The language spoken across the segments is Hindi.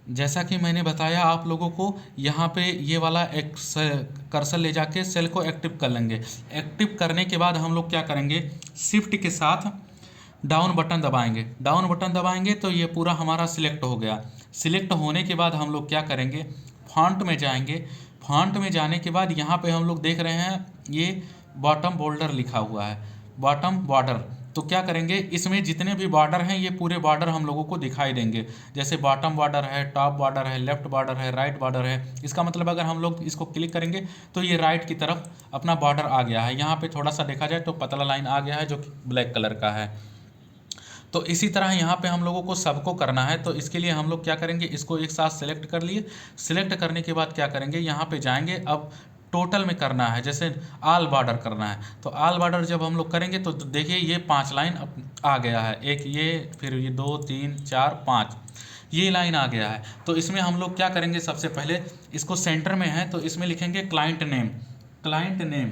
जैसा कि मैंने बताया आप लोगों को, यहाँ पे ये वाला एक कर्सर ले जाके सेल को एक्टिव कर लेंगे। एक्टिव करने के बाद हम लोग क्या करेंगे, शिफ्ट के साथ डाउन बटन दबाएंगे। डाउन बटन दबाएंगे तो ये पूरा हमारा सिलेक्ट हो गया। सिलेक्ट होने के बाद हम लोग क्या करेंगे, फॉन्ट में जाएंगे। फॉन्ट में जाने के बाद यहाँ पे हम लोग देख रहे हैं ये बॉटम बोल्डर लिखा हुआ है, बॉटम बॉर्डर। तो क्या करेंगे, इसमें जितने भी बॉर्डर हैं ये पूरे बॉर्डर हम लोगों को दिखाई देंगे। जैसे बॉटम बॉर्डर है, टॉप बॉर्डर है, लेफ्ट बॉर्डर है, राइट बॉर्डर है। इसका मतलब अगर हम लोग इसको क्लिक करेंगे तो ये राइट की तरफ अपना बॉर्डर आ गया है। यहाँ पे थोड़ा सा देखा जाए तो पतला लाइन आ गया है जो कि ब्लैक कलर का है। तो इसी तरह यहाँ पे हम लोगों को सबको करना है। तो इसके लिए हम लोग क्या करेंगे, इसको एक साथ सेलेक्ट कर लिए। सिलेक्ट करने के बाद क्या करेंगे, यहाँ पे जाएंगे। अब टोटल में करना है, जैसे ऑल बॉर्डर करना है। तो ऑल बॉर्डर जब हम लोग करेंगे तो देखिए ये 5 लाइन आ गया है। एक ये, फिर ये 2 3 4 5, ये लाइन आ गया है। तो इसमें हम लोग क्या करेंगे, सबसे पहले इसको सेंटर में है तो इसमें लिखेंगे client name. Client name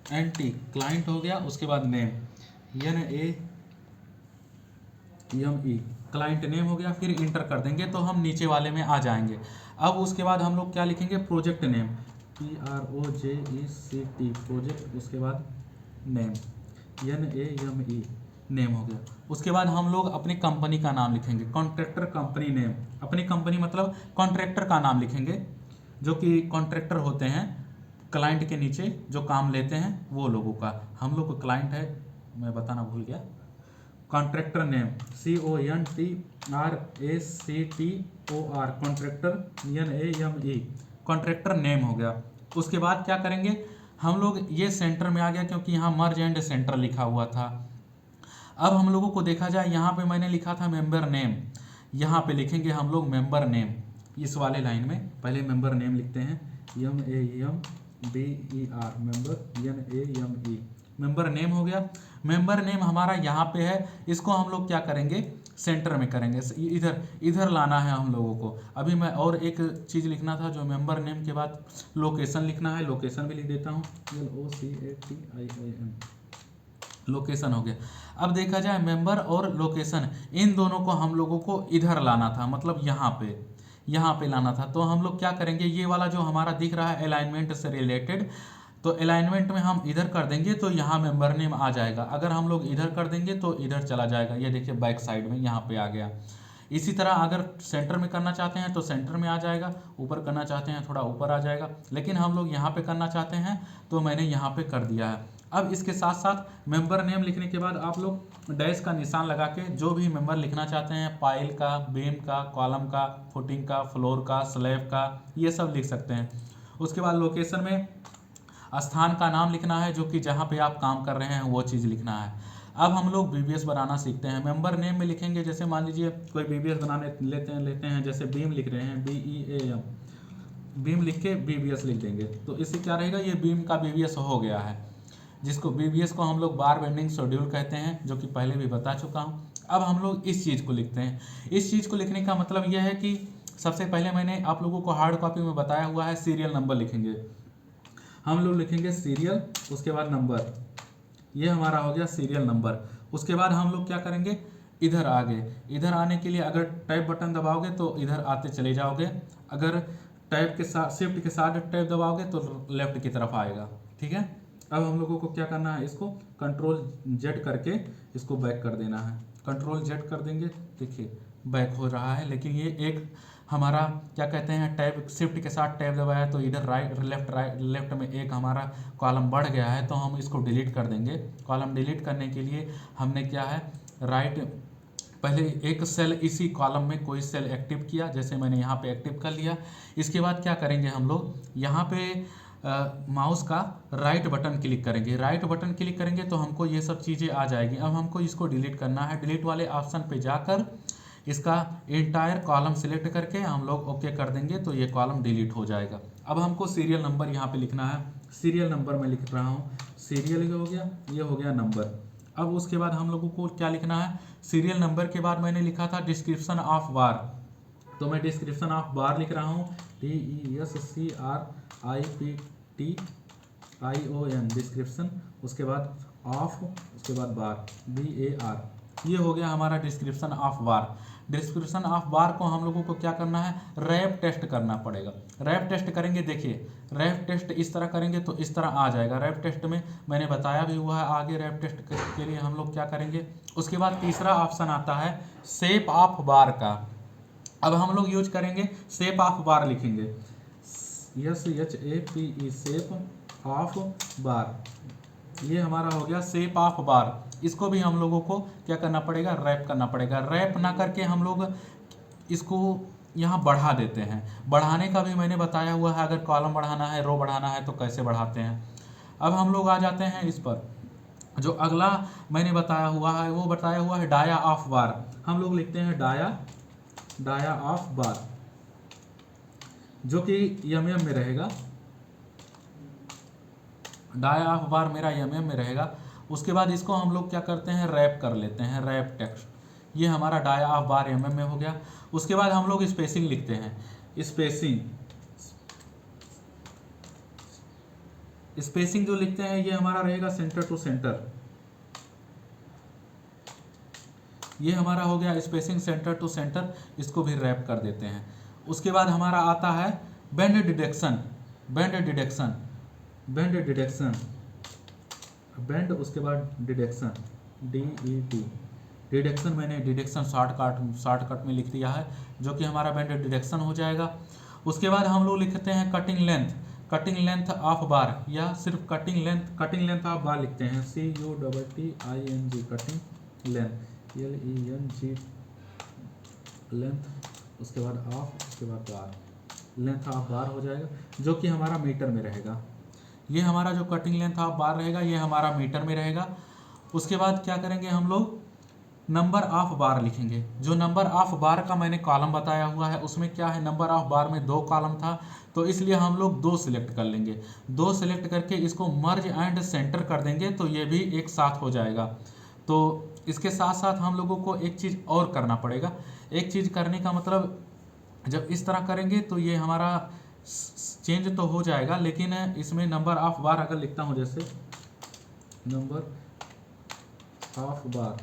CLINT, client हो गया। उसके बाद नेम NAME, क्लाइंट नेम हो गया। फिर इंटर कर देंगे तो हम नीचे वाले में आ जाएंगे। अब उसके बाद हम लोग क्या लिखेंगे, प्रोजेक्ट नेम PROJECT, प्रोजेक्ट। उसके बाद नेम NAME, नेम हो गया। उसके बाद हम लोग अपनी कंपनी का नाम लिखेंगे, कॉन्ट्रैक्टर कंपनी नेम। अपनी कंपनी मतलब कॉन्ट्रैक्टर का नाम लिखेंगे, जो कि कॉन्ट्रैक्टर होते हैं क्लाइंट के नीचे जो काम लेते हैं वो लोगों का। हम लोग को क्लाइंट है, मैं बताना भूल गया। Contractor name CONTRACTOR, contractor NAME, contractor name हो गया। उसके बाद क्या करेंगे, हम लोग ये सेंटर में आ गया क्योंकि यहाँ मर्ज एंड सेंटर लिखा हुआ था। अब हम लोगों को देखा जाए, यहाँ पे मैंने लिखा था मेंबर नेम, यहाँ पे लिखेंगे हम लोग मेंबर नेम। इस वाले लाइन में पहले मेंबर नेम लिखते हैं, MEMBER, member NAME, member name हो गया। मेंबर नेम हमारा यहाँ पे है, इसको हम लोग क्या करेंगे, सेंटर में करेंगे। इधर इधर लाना है हम लोगों को। अभी मैं और एक चीज़ लिखना था, जो मेंबर नेम के बाद लोकेशन लिखना है। लोकेशन भी लिख देता हूँ, LOCATION, लोकेशन हो गया। अब देखा जाए मेंबर और लोकेशन, इन दोनों को हम लोगों को इधर लाना था, मतलब यहाँ पे लाना था। तो हम लोग क्या करेंगे, ये वाला जो हमारा दिख रहा है अलाइनमेंट से रिलेटेड, तो अलाइनमेंट में हम इधर कर देंगे तो यहाँ मेंबर नेम आ जाएगा। अगर हम लोग इधर कर देंगे तो इधर चला जाएगा। ये देखिए बैक साइड में यहाँ पे आ गया। इसी तरह अगर सेंटर में करना चाहते हैं तो सेंटर में आ जाएगा, ऊपर करना चाहते हैं थोड़ा ऊपर आ जाएगा। लेकिन हम लोग यहाँ पे करना चाहते हैं तो मैंने यहाँ पे कर दिया है। अब इसके साथ साथ मेंबर नेम लिखने के बाद आप लोग डैश का निशान लगा के जो भी मेंबर लिखना चाहते हैं, पाइल का, बीम का, कॉलम का, फुटिंग का, फ्लोर का, स्लैब का, ये सब लिख सकते हैं। उसके बाद लोकेशन में स्थान का नाम लिखना है, जो कि जहाँ पे आप काम कर रहे हैं वो चीज़ लिखना है। अब हम लोग BBS बनाना सीखते हैं। मेंबर नेम में लिखेंगे, जैसे मान लीजिए कोई BBS बनाने लेते हैं, जैसे बीम लिख रहे हैं, BEAM, बीम लिख के BBS लिख देंगे। तो इससे क्या रहेगा, ये बीम का BBS हो गया है, जिसको BBS को हम लोग बार बेंडिंग शेड्यूल कहते हैं, जो कि पहले भी बता चुका हूँ। अब हम लोग इस चीज़ को लिखते हैं। इस चीज़ को लिखने का मतलब यह है कि सबसे पहले मैंने आप लोगों को हार्ड कॉपी में बताया हुआ है, सीरियल नंबर लिखेंगे। हम लोग लिखेंगे सीरियल, उसके बाद नंबर, ये हमारा हो गया सीरियल नंबर। उसके बाद हम लोग क्या करेंगे, इधर आ गए। इधर आने के लिए अगर टैब बटन दबाओगे तो इधर आते चले जाओगे। अगर टैब के साथ शिफ्ट के साथ टैब दबाओगे तो लेफ्ट की तरफ आएगा। ठीक है। अब हम लोगों को क्या करना है, इसको CTRL Z करके इसको बैक कर देना है। CTRL Z कर देंगे, देखिए बैक हो रहा है। लेकिन ये एक हमारा क्या कहते हैं, टैब शिफ्ट के साथ टैब दबाया तो इधर लेफ्ट में एक हमारा कॉलम बढ़ गया है, तो हम इसको डिलीट कर देंगे। कॉलम डिलीट करने के लिए हमने क्या है, पहले एक सेल, इसी कॉलम में कोई सेल एक्टिव किया, जैसे मैंने यहाँ पे एक्टिव कर लिया। इसके बाद क्या करेंगे, हम लोग यहाँ पे माउस का राइट बटन क्लिक करेंगे। राइट बटन क्लिक करेंगे तो हमको ये सब चीज़ें आ जाएगी। अब हमको इसको डिलीट करना है। डिलीट वाले ऑप्शन पे जाकर इसका एंटायर कॉलम सिलेक्ट करके हम लोग ओके कर देंगे तो ये कॉलम डिलीट हो जाएगा। अब हमको सीरियल नंबर यहाँ पे लिखना है। सीरियल नंबर मैं लिख रहा हूँ, सीरियल हो गया, ये हो गया नंबर। अब उसके बाद हम लोगों को क्या लिखना है, सीरियल नंबर के बाद मैंने लिखा था डिस्क्रिप्शन ऑफ बार, तो मैं डिस्क्रिप्शन ऑफ बार लिख रहा हूँ, DESCRIPTION, डिस्क्रिप्शन। उसके बाद ऑफ, उसके बाद बार, BAR, ये हो गया हमारा description of bar. Description of बार को हम लोगों को क्या करना है, रैप टेस्ट करना पड़ेगा। रैप टेस्ट करेंगे, देखिए रैप टेस्ट इस तरह करेंगे तो इस तरह आ जाएगा। रैप टेस्ट में मैंने बताया भी हुआ है आगे, रैप टेस्ट के लिए हम लोग क्या करेंगे। उसके बाद तीसरा ऑप्शन आता है शेप ऑफ बार का। अब हम लोग यूज करेंगे शेप ऑफ बार, लिखेंगे SHAPE शेप ऑफ बार। ये हमारा हो गया शेप ऑफ बार। इसको भी हम लोगों को क्या करना पड़ेगा, रैप करना पड़ेगा। रैप ना करके हम लोग इसको यहाँ बढ़ा देते हैं। बढ़ाने का भी मैंने बताया हुआ है, अगर कॉलम बढ़ाना है, रो बढ़ाना है तो कैसे बढ़ाते हैं। अब हम लोग आ जाते हैं इस पर, जो अगला मैंने बताया हुआ है वो बताया हुआ है डाया ऑफ बार। हम लोग लिखते हैं डाया ऑफ बार, जो कि MM में रहेगा। डाया ऑफ बार मेरा MM में रहेगा। उसके बाद इसको हम लोग क्या करते हैं, रैप कर लेते हैं, रैप टेक्स्ट। ये हमारा डाया ऑफ बार MM में हो गया। उसके बाद हम लोग स्पेसिंग लिखते हैं। स्पेसिंग जो लिखते हैं ये हमारा रहेगा सेंटर टू सेंटर। ये हमारा हो गया स्पेसिंग सेंटर टू सेंटर, इसको भी रैप कर देते हैं। उसके बाद हमारा आता है बैंड डिडक्शन। बैंड उसके बाद डिडक्शन, DED। डिडक्शन मैंने डिडक्शन शॉर्टकट में लिख दिया है, जो कि हमारा बैंड डिडक्शन हो जाएगा। उसके बाद हम लोग लिखते हैं कटिंग लेंथ ऑफ बार, या सिर्फ कटिंग लेंथ ऑफ बार लिखते हैं, CUTTING कटिंग लेंथ, लेंथ उसके बाद ऑफ, उसके बाद बार, लेंथ ऑफ बार हो जाएगा, जो कि हमारा मीटर में रहेगा। ये हमारा जो कटिंग लेंथ ऑफ बार रहेगा ये हमारा मीटर में रहेगा। उसके बाद क्या करेंगे, हम लोग नंबर ऑफ बार लिखेंगे। जो नंबर ऑफ बार का मैंने कॉलम बताया हुआ है उसमें क्या है, नंबर ऑफ बार में 2 कॉलम था, तो इसलिए हम लोग 2 सिलेक्ट कर लेंगे। 2 सिलेक्ट करके इसको मर्ज एंड सेंटर कर देंगे तो ये भी एक साथ हो जाएगा। तो इसके साथ साथ हम लोगों को एक चीज़ और करना पड़ेगा। एक चीज़ करने का मतलब, जब इस तरह करेंगे तो ये हमारा चेंज तो हो जाएगा, लेकिन इसमें नंबर ऑफ बार अगर लिखता हूँ, जैसे नंबर ऑफ बार,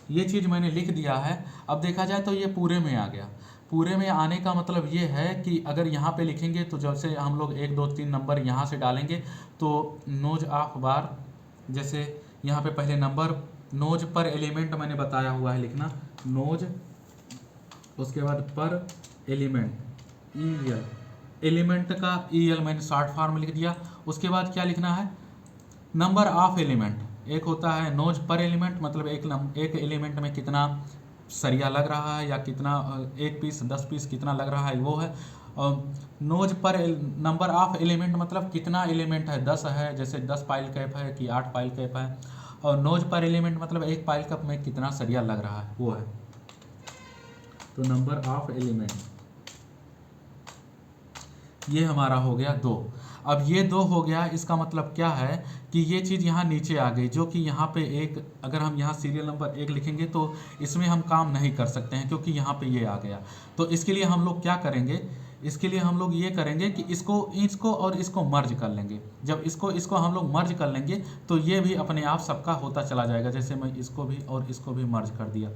ये चीज़ मैंने लिख दिया है। अब देखा जाए तो ये पूरे में आ गया। पूरे में आने का मतलब ये है कि अगर यहाँ पे लिखेंगे तो जैसे हम लोग 1 2 3 नंबर यहाँ से डालेंगे तो नोज ऑफ बार, जैसे यहाँ पे पहले नंबर, नोज पर एलिमेंट मैंने बताया हुआ है लिखना, नोज, उसके बाद पर एलिमेंट, एलिमेंट का EL मैंने शॉर्ट फॉर्म लिख दिया। उसके बाद क्या लिखना है, नंबर ऑफ एलिमेंट। एक होता है नोज पर एलिमेंट, मतलब एक एलिमेंट में कितना सरिया लग रहा है, या कितना 1 पीस 10 पीस कितना लग रहा है वो है। नोज पर नंबर ऑफ एलिमेंट मतलब कितना एलिमेंट है, 10 है, जैसे 10 पाइल कैप है कि 8 पाइल कैप है। और नोज पर एलिमेंट मतलब 1 पाइल कैप में कितना सरिया लग रहा है वो है। तो नंबर ऑफ एलिमेंट ये हमारा हो गया 2। अब ये 2 हो गया, इसका मतलब क्या है कि ये चीज़ यहाँ नीचे आ गई, जो कि यहाँ पे एक, अगर हम यहाँ सीरियल नंबर 1 लिखेंगे तो इसमें हम काम नहीं कर सकते हैं, क्योंकि यहाँ पे ये आ गया। तो इसके लिए हम लोग क्या करेंगे, इसके लिए हम लोग ये करेंगे कि इसको और इसको मर्ज कर लेंगे। जब इसको हम लोग मर्ज कर लेंगे तो ये भी अपने आप सबका होता चला जाएगा। जैसे मैं इसको भी और इसको भी मर्ज कर दिया,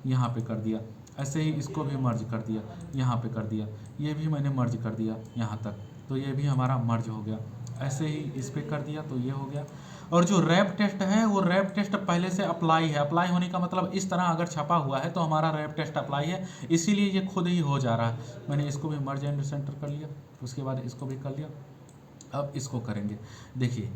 यहाँ पे कर दिया, ऐसे ही इसको भी मर्ज कर दिया, यहाँ पे कर दिया, ये भी मैंने मर्ज कर दिया यहाँ तक, तो ये भी हमारा मर्ज हो गया। ऐसे ही इस पे कर दिया तो ये हो गया। और जो रैप टेस्ट है वो रैप टेस्ट पहले से अप्लाई है। अप्लाई होने का मतलब इस तरह अगर छपा हुआ है तो हमारा रैप टेस्ट अप्लाई है, इसीलिए ये खुद ही हो जा रहा है। मैंने इसको भी मर्ज एंड सेंटर कर लिया, उसके बाद इसको भी कर लिया। अब इसको करेंगे, देखिए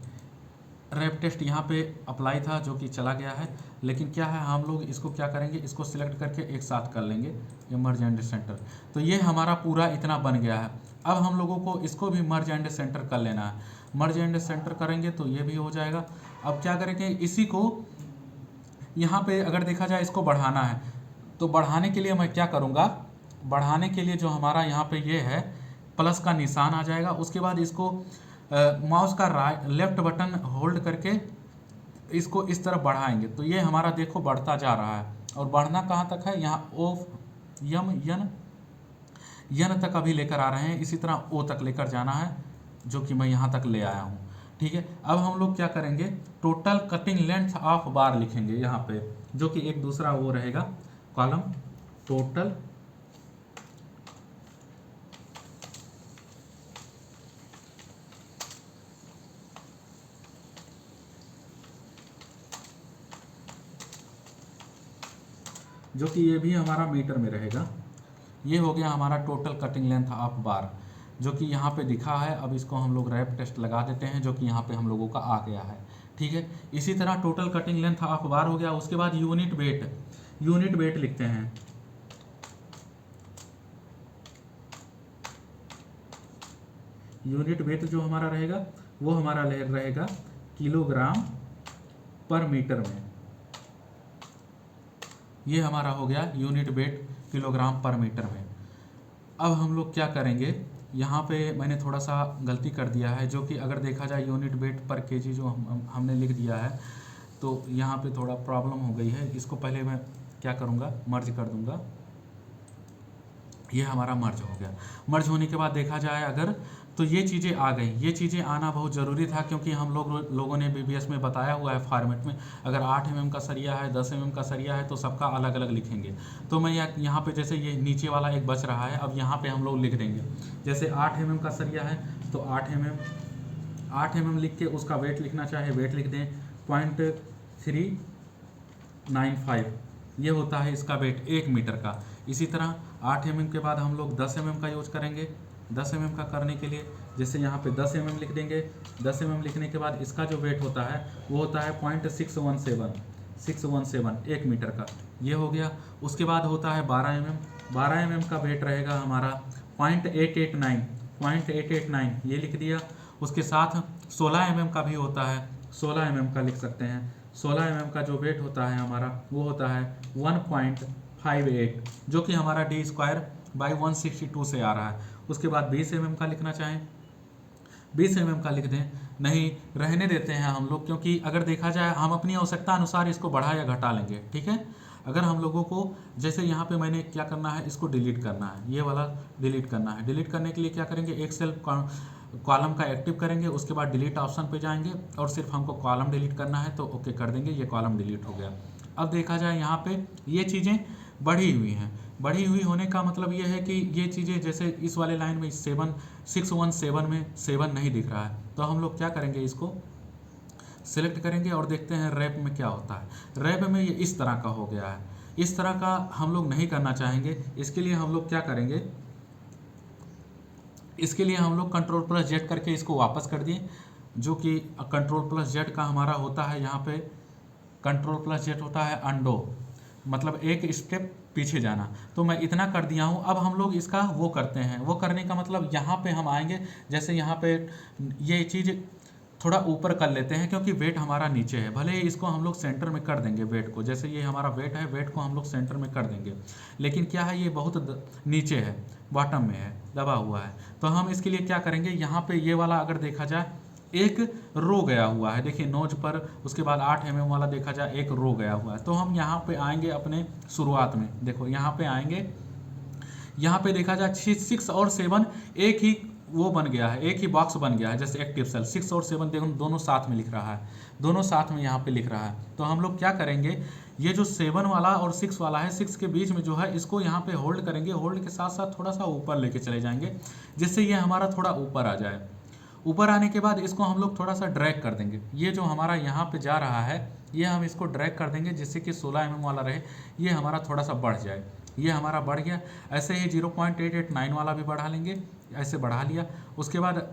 रैप टेस्ट यहाँ पे अप्लाई था जो कि चला गया है, लेकिन क्या है, हम लोग इसको क्या करेंगे, इसको सिलेक्ट करके एक साथ कर लेंगे, ये मर्ज एंड सेंटर। तो ये हमारा पूरा इतना बन गया है। अब हम लोगों को इसको भी मर्ज एंड सेंटर कर लेना है। मर्ज एंड सेंटर करेंगे तो ये भी हो जाएगा। अब क्या करेंगे, इसी को यहाँ पे अगर देखा जाए इसको बढ़ाना है, तो बढ़ाने के लिए मैं क्या करूँगा, बढ़ाने के लिए जो हमारा यहाँ पे ये है प्लस का निशान आ जाएगा। उसके बाद इसको माउस का लेफ्ट बटन होल्ड करके इसको इस तरफ बढ़ाएंगे तो ये हमारा देखो बढ़ता जा रहा है। और बढ़ना कहाँ तक है, यहाँ यन तक अभी लेकर आ रहे हैं, इसी तरह O तक लेकर जाना है, जो कि मैं यहाँ तक ले आया हूँ। ठीक है, अब हम लोग क्या करेंगे, टोटल कटिंग लेंथ ऑफ बार लिखेंगे यहाँ पे, जो कि एक दूसरा वो रहेगा कॉलम, टोटल जो कि ये भी हमारा मीटर में रहेगा। ये हो गया हमारा टोटल कटिंग लेंथ ऑफ बार, जो कि यहाँ पे दिखा है। अब इसको हम लोग रैप टेस्ट लगा देते हैं, जो कि यहाँ पे हम लोगों का आ गया है। ठीक है, इसी तरह टोटल कटिंग लेंथ ऑफ बार हो गया। उसके बाद यूनिट वेट, यूनिट वेट लिखते हैं। यूनिट वेट जो हमारा रहेगा वो हमारा रहेगा किलोग्राम पर मीटर में। ये हमारा हो गया यूनिट वेट किलोग्राम पर मीटर में। अब हम लोग क्या करेंगे, यहाँ पे मैंने थोड़ा सा गलती कर दिया है, जो कि अगर देखा जाए यूनिट वेट पर केजी जो हमने लिख दिया है, तो यहाँ पे थोड़ा प्रॉब्लम हो गई है। इसको पहले मैं क्या करूँगा, मर्ज कर दूँगा। ये हमारा मर्ज हो गया। मर्ज होने के बाद देखा जाए अगर, तो ये चीज़ें आ गई। ये चीज़ें आना बहुत ज़रूरी था, क्योंकि हम लोगों ने बीबीएस में बताया हुआ है फॉर्मेट में, अगर 8 mm का सरिया है, 10 mm का सरिया है, तो सबका अलग अलग लिखेंगे। तो मैं यहाँ पे जैसे ये नीचे वाला एक बच रहा है, अब यहाँ पे हम लोग लिख देंगे। जैसे 8 mm का सरिया है तो 8 mm लिख के उसका वेट लिखना चाहे वेट लिख दें 0.395, ये होता है इसका वेट 1 मीटर का। इसी तरह 8 mm के बाद हम लोग 10 mm का यूज करेंगे। 10 mm का करने के लिए जैसे यहाँ पे 10 mm लिख देंगे। 10 mm लिखने के बाद इसका जो वेट होता है वो होता है 0.617 1 मीटर का, ये हो गया। उसके बाद होता है 12 mm। 12 mm का वेट रहेगा हमारा 0.889 ये लिख दिया। उसके साथ 16 mm का भी होता है, 16 mm का लिख सकते हैं। 16 mm का जो वेट होता है हमारा वो होता है 1.58, जो कि हमारा d²/162 से आ रहा है। उसके बाद 20 mm का लिखना चाहें 20 mm का लिख दें, नहीं रहने देते हैं हम लोग, क्योंकि अगर देखा जाए हम अपनी आवश्यकता अनुसार इसको बढ़ा या घटा लेंगे। ठीक है, अगर हम लोगों को जैसे यहाँ पे मैंने क्या करना है, इसको डिलीट करना है, ये वाला डिलीट करना है। डिलीट करने के लिए क्या करेंगे, एक सेल कॉलम का एक्टिव करेंगे, उसके बाद डिलीट ऑप्शन पे जाएंगे और सिर्फ हमको कॉलम डिलीट करना है तो ओके कर देंगे, ये कॉलम डिलीट हो गया। अब देखा जाए यहाँ पे ये चीज़ें बढ़ी हुई हैं। बढ़ी हुई होने का मतलब ये है कि ये चीज़ें जैसे इस वाले लाइन में 617 में 7 नहीं दिख रहा है, तो हम लोग क्या करेंगे, इसको सिलेक्ट करेंगे और देखते हैं रैप में क्या होता है। रैप में ये इस तरह का हो गया है। इस तरह का हम लोग नहीं करना चाहेंगे। इसके लिए हम लोग क्या करेंगे, इसके लिए हम लोग Ctrl+Z करके इसको वापस कर दिए, जो कि Ctrl+Z का हमारा होता है, यहाँ पे Ctrl+Z होता है अंडो, मतलब एक स्टेप पीछे जाना। तो मैं इतना कर दिया हूँ। अब हम लोग इसका वो करते हैं, वो करने का मतलब यहाँ पे हम आएंगे, जैसे यहाँ पे ये चीज़ थोड़ा ऊपर कर लेते हैं, क्योंकि वेट हमारा नीचे है। भले ही इसको हम लोग सेंटर में कर देंगे वेट को, जैसे ये हमारा वेट है, वेट को हम लोग सेंटर में कर देंगे, लेकिन क्या है ये बहुत नीचे है, बॉटम में है, दबा हुआ है। तो हम इसके लिए क्या करेंगे, यहाँ पे ये वाला अगर देखा जाए एक रो गया हुआ है, देखिए नोज पर, उसके बाद 8 mm वाला देखा जाए एक रो गया हुआ है। तो हम यहाँ पे आएंगे अपने शुरुआत में, देखो यहाँ पे आएंगे, यहाँ पे देखा जाए 6 और 7 एक ही वो बन गया है, एक ही बॉक्स बन गया है, जैसे एक्टिव सेल 6 और 7 देखो दोनों साथ में लिख रहा है, दोनों साथ में यहाँ पे लिख रहा है। तो हम लोग क्या करेंगे, ये जो 7 वाला और 6 वाला है, 6 के बीच में जो है इसको यहाँ पे होल्ड करेंगे, होल्ड के साथ साथ थोड़ा सा ऊपर लेके चले जाएंगे, जिससे ये हमारा थोड़ा ऊपर आ जाए। ऊपर आने के बाद इसको हम लोग थोड़ा सा ड्रैग कर देंगे। ये जो हमारा यहाँ पे जा रहा है, ये हम इसको ड्रैग कर देंगे, जिससे कि 16 mm वाला रहे, ये हमारा थोड़ा सा बढ़ जाए। ये हमारा बढ़ गया। ऐसे ही 0.889 वाला भी बढ़ा लेंगे, ऐसे बढ़ा लिया। उसके बाद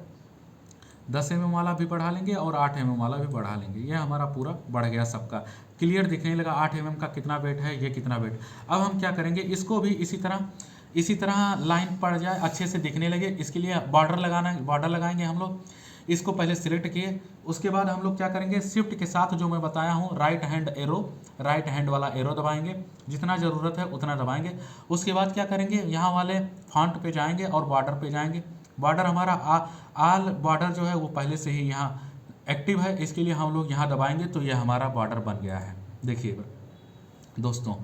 10 mm वाला भी बढ़ा लेंगे और 8 mm वाला भी बढ़ा लेंगे। ये हमारा पूरा बढ़ गया, सबका क्लियर दिखने लगा। 8 mm का कितना वेट है, ये कितना वेट। अब हम क्या करेंगे, इसको भी इसी तरह लाइन पड़ जाए, अच्छे से दिखने लगे। इसके लिए बॉर्डर लगाएंगे हम लोग। इसको पहले सिलेक्ट किए, उसके बाद हम लोग क्या करेंगे, शिफ्ट के साथ जो मैं बताया हूँ राइट हैंड वाला एरो दबाएंगे, जितना ज़रूरत है उतना दबाएंगे। उसके बाद क्या करेंगे, यहाँ वाले फॉन्ट पे जाएंगे और बॉर्डर पे जाएंगे। बॉर्डर हमारा आल बॉर्डर जो है वो पहले से ही यहाँ एक्टिव है, इसके लिए हम लोग यहाँ दबाएंगे तो ये हमारा बॉर्डर बन गया है। देखिए दोस्तों,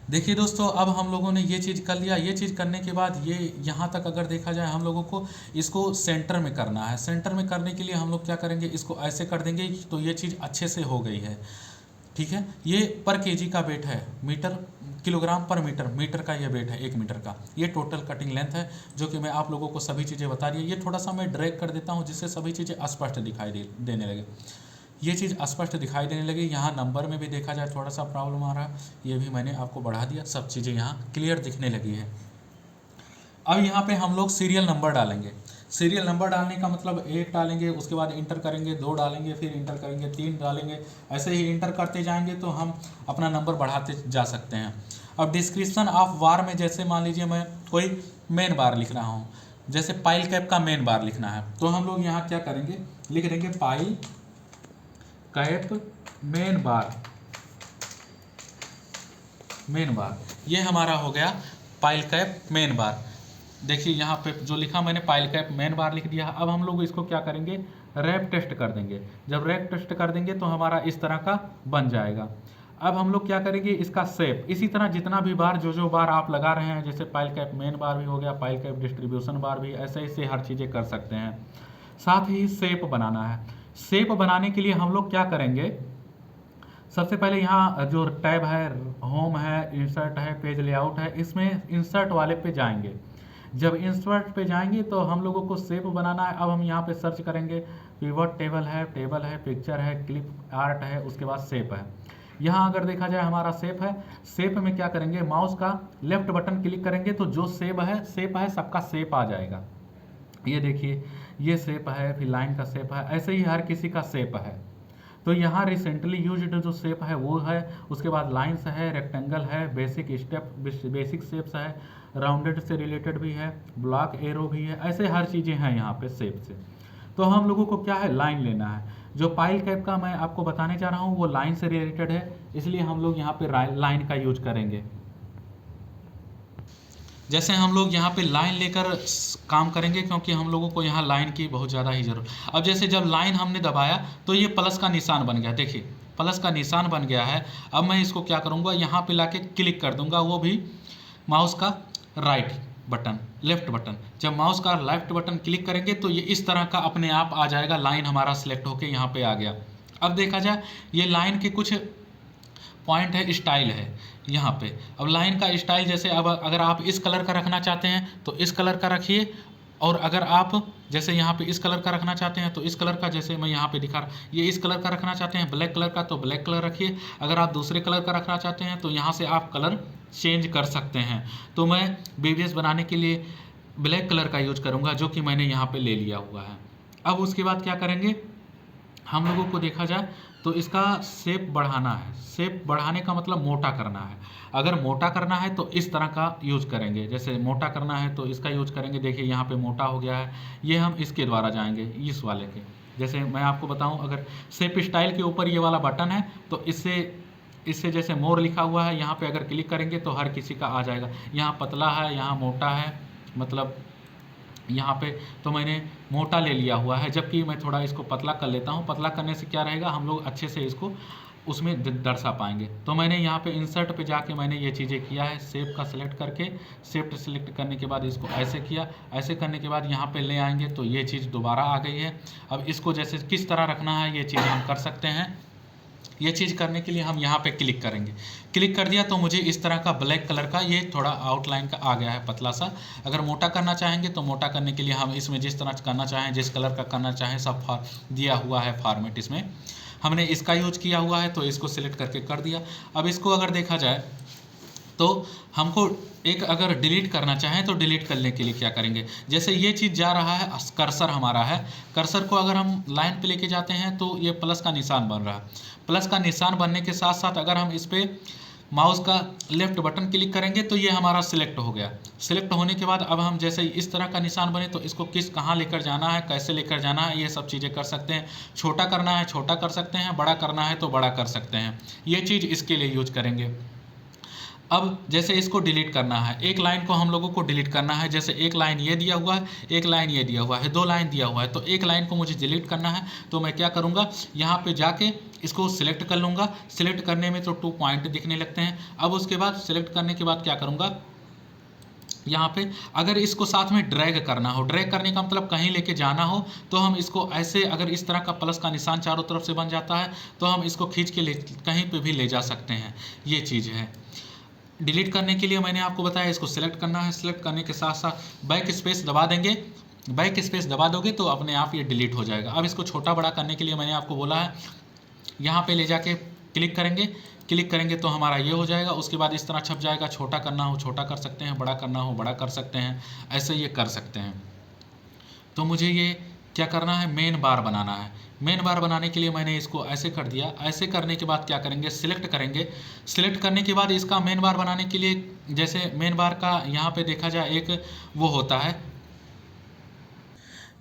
देखिए दोस्तों, अब हम लोगों ने ये चीज़ कर लिया। ये चीज़ करने के बाद ये यहाँ तक अगर देखा जाए, हम लोगों को इसको सेंटर में करना है। सेंटर में करने के लिए हम लोग क्या करेंगे, इसको ऐसे कर देंगे तो ये चीज़ अच्छे से हो गई है। ठीक है, ये पर केजी का वेट है, मीटर किलोग्राम पर मीटर, मीटर का ये वेट है, 1 मीटर का। ये टोटल कटिंग लेंथ है, जो कि मैं आप लोगों को सभी चीज़ें बता दी है। ये थोड़ा सा मैं ड्रैग कर देता हूँ जिससे सभी चीज़ें स्पष्ट दिखाई देने लगे। ये चीज़ स्पष्ट दिखाई देने लगी। यहाँ नंबर में भी देखा जाए थोड़ा सा प्रॉब्लम आ रहा है, ये भी मैंने आपको बढ़ा दिया, सब चीज़ें यहाँ क्लियर दिखने लगी है। अब यहाँ पे हम लोग सीरियल नंबर डालेंगे। सीरियल नंबर डालने का मतलब 1 डालेंगे, उसके बाद इंटर करेंगे, 2 डालेंगे, फिर इंटर करेंगे, 3 डालेंगे। ऐसे ही इंटर करते जाएंगे तो हम अपना नंबर बढ़ाते जा सकते हैं। अब डिस्क्रिप्शन ऑफ वार में जैसे मान लीजिए मैं कोई मेन बार लिख रहा हूँ, जैसे पाइल कैप का मेन बार लिखना है, तो हम लोग यहाँ क्या करेंगे, लिख देंगे पाइल कैप मेन बार। मेन बार ये हमारा हो गया पाइल कैप मेन बार। देखिए यहाँ पे जो लिखा मैंने, पाइल कैप मेन बार लिख दिया। अब हम लोग इसको क्या करेंगे, रैप टेस्ट कर देंगे। जब रैप टेस्ट कर देंगे तो हमारा इस तरह का बन जाएगा। अब हम लोग क्या करेंगे, इसका शेप इसी तरह जितना भी बार जो बार आप लगा रहे हैं, जैसे पाइल कैप मेन बार भी हो गया, पाइल कैप डिस्ट्रीब्यूशन बार भी, ऐसे ऐसे हर चीज़ें कर सकते हैं। साथ ही शेप बनाना है। शेप बनाने के लिए हम लोग क्या करेंगे, सबसे पहले यहाँ जो टैब है, होम है, इंसर्ट है, पेज लेआउट है, इसमें इंसर्ट वाले पे जाएंगे। जब इंसर्ट पे जाएंगे तो हम लोगों को शेप बनाना है। अब हम यहाँ पे सर्च करेंगे, पिवट टेबल है, पिक्चर है, क्लिप आर्ट है, उसके बाद शेप है। यहाँ अगर देखा जाए हमारा शेप है। शेप में क्या करेंगे, माउस का लेफ्ट बटन क्लिक करेंगे तो जो शेप है सबका शेप आ जाएगा। ये देखिए, ये शेप है, फिर लाइन का शेप है, ऐसे ही हर किसी का शेप है। तो यहाँ रिसेंटली यूज्ड जो शेप है वो है, उसके बाद लाइंस है, रेक्टेंगल है, बेसिक शेप्स है, राउंडेड से रिलेटेड भी है, ब्लॉक एरो भी है, ऐसे हर चीज़ें हैं यहाँ पे शेप से। तो हम लोगों को क्या है, लाइन लेना है। जो पाइल कैप का मैं आपको बताने जा रहा हूँ वो लाइन से रिलेटेड है, इसलिए हम लोग यहाँ पे लाइन का यूज करेंगे। जैसे हम लोग यहाँ पे लाइन लेकर काम करेंगे, क्योंकि हम लोगों को यहाँ लाइन की बहुत ज़्यादा ही ज़रूरत। अब जैसे जब लाइन हमने दबाया तो ये प्लस का निशान बन गया, देखिए प्लस का निशान बन गया है। अब मैं इसको क्या करूँगा, यहाँ पे लाके क्लिक कर दूंगा, वो भी माउस का राइट बटन, लेफ्ट बटन। जब माउस का लेफ्ट बटन क्लिक करेंगे तो ये इस तरह का अपने आप आ जाएगा, लाइन हमारा सिलेक्ट होके यहाँ पे आ गया। अब देखा जाए, ये लाइन के कुछ पॉइंट है, स्टाइल है यहाँ पे। अब लाइन का स्टाइल जैसे, अब अगर आप इस कलर का रखना चाहते हैं तो इस कलर का रखिए, और अगर आप जैसे यहाँ पे इस कलर का रखना चाहते हैं तो इस कलर का, जैसे मैं यहाँ पे दिखा रहा, ये इस कलर का रखना चाहते हैं ब्लैक कलर का तो ब्लैक कलर रखिए। अगर आप दूसरे कलर का रखना चाहते हैं तो यहाँ से आप कलर चेंज कर सकते हैं। तो मैं BBS बनाने के लिए ब्लैक कलर का यूज करूँगा, जो कि मैंने यहाँ पे ले लिया हुआ है। अब उसके बाद क्या करेंगे, हम लोगों को देखा जाए तो इसका शेप बढ़ाना है। शेप बढ़ाने का मतलब मोटा करना है। अगर मोटा करना है तो इस तरह का यूज करेंगे, जैसे मोटा करना है तो इसका यूज करेंगे। देखिए यहाँ पे मोटा हो गया है, ये हम इसके द्वारा जाएंगे, इस वाले के। जैसे मैं आपको बताऊं, अगर शेप स्टाइल के ऊपर ये वाला बटन है तो इससे जैसे मोर लिखा हुआ है, यहाँ पे अगर क्लिक करेंगे तो हर किसी का आ जाएगा। यहाँ पतला है, यहाँ मोटा है, मतलब यहाँ पे तो मैंने मोटा ले लिया हुआ है, जबकि मैं थोड़ा इसको पतला कर लेता हूँ। पतला करने से क्या रहेगा, हम लोग अच्छे से इसको उसमें दर्शा पाएंगे। तो मैंने यहाँ पे इंसर्ट पे जाके मैंने ये चीज़ें किया है, शेप का सिलेक्ट करके, शेप सिलेक्ट करने के बाद इसको ऐसे किया, ऐसे करने के बाद यहाँ पे ले आएंगे तो ये चीज़ दोबारा आ गई है। अब इसको जैसे किस तरह रखना है ये चीज़ हम कर सकते हैं। ये चीज़ करने के लिए हम यहाँ पे क्लिक करेंगे। क्लिक कर दिया तो मुझे इस तरह का ब्लैक कलर का ये थोड़ा आउटलाइन का आ गया है, पतला सा। अगर मोटा करना चाहेंगे तो मोटा करने के लिए हम इसमें जिस तरह करना चाहें, जिस कलर का करना चाहें, सब दिया हुआ है फॉर्मेट। इसमें हमने इसका यूज किया हुआ है तो इसको सिलेक्ट करके कर दिया। अब इसको अगर देखा जाए तो हमको एक अगर डिलीट करना चाहें तो डिलीट करने के लिए क्या करेंगे, जैसे ये चीज़ जा रहा है, कर्सर हमारा है, कर्सर को अगर हम लाइन पे लेके जाते हैं तो ये प्लस का निशान बन रहा है। प्लस का निशान बनने के साथ साथ अगर हम इस पर माउस का लेफ्ट बटन क्लिक करेंगे तो ये हमारा सिलेक्ट हो गया। सिलेक्ट होने के बाद अब हम जैसे इस तरह का निशान बने तो इसको कहाँ लेकर जाना है, कैसे लेकर जाना है, ये सब चीज़ें कर सकते हैं। छोटा करना है छोटा कर सकते हैं, बड़ा करना है तो बड़ा कर सकते हैं। ये चीज़ इसके लिए यूज करेंगे। अब जैसे इसको डिलीट करना है, एक लाइन को हम लोगों को डिलीट करना है, जैसे एक लाइन ये दिया हुआ है, एक लाइन ये दिया हुआ है, 2 लाइन दिया हुआ है, तो एक लाइन को मुझे डिलीट करना है। तो मैं क्या करूँगा, यहाँ पे जाके इसको सिलेक्ट कर लूँगा। सिलेक्ट करने में तो 2 पॉइंट दिखने लगते हैं। अब उसके बाद सिलेक्ट करने के बाद क्या करूँगा, यहाँ पे अगर इसको साथ में ड्रैग करना हो, ड्रैग करने का मतलब कहीं लेके जाना हो, तो हम इसको ऐसे, अगर इस तरह का प्लस का निशान चारों तरफ से बन जाता है तो हम इसको खींच के कहीं पे भी ले जा सकते हैं। ये चीज़ है। डिलीट करने के लिए मैंने आपको बताया इसको सिलेक्ट करना है। सिलेक्ट करने के साथ साथ बैक स्पेस दबा देंगे। बैक स्पेस दबा दोगे तो अपने आप ये डिलीट हो जाएगा। अब इसको छोटा बड़ा करने के लिए मैंने आपको बोला है, यहाँ पे ले जाके क्लिक करेंगे। क्लिक करेंगे तो हमारा ये हो जाएगा। उसके बाद इस तरह छप जाएगा। छोटा करना हो छोटा कर सकते हैं, बड़ा करना हो बड़ा कर सकते हैं, ऐसे ये कर सकते हैं। तो मुझे ये क्या करना है, मेन बार बनाना है। मेन बार बनाने के लिए मैंने इसको ऐसे कर दिया। ऐसे करने के बाद क्या करेंगे, सिलेक्ट करेंगे। सिलेक्ट करने के बाद इसका मेन बार बनाने के लिए, जैसे मेन बार का यहाँ पे देखा जाए एक वो होता है,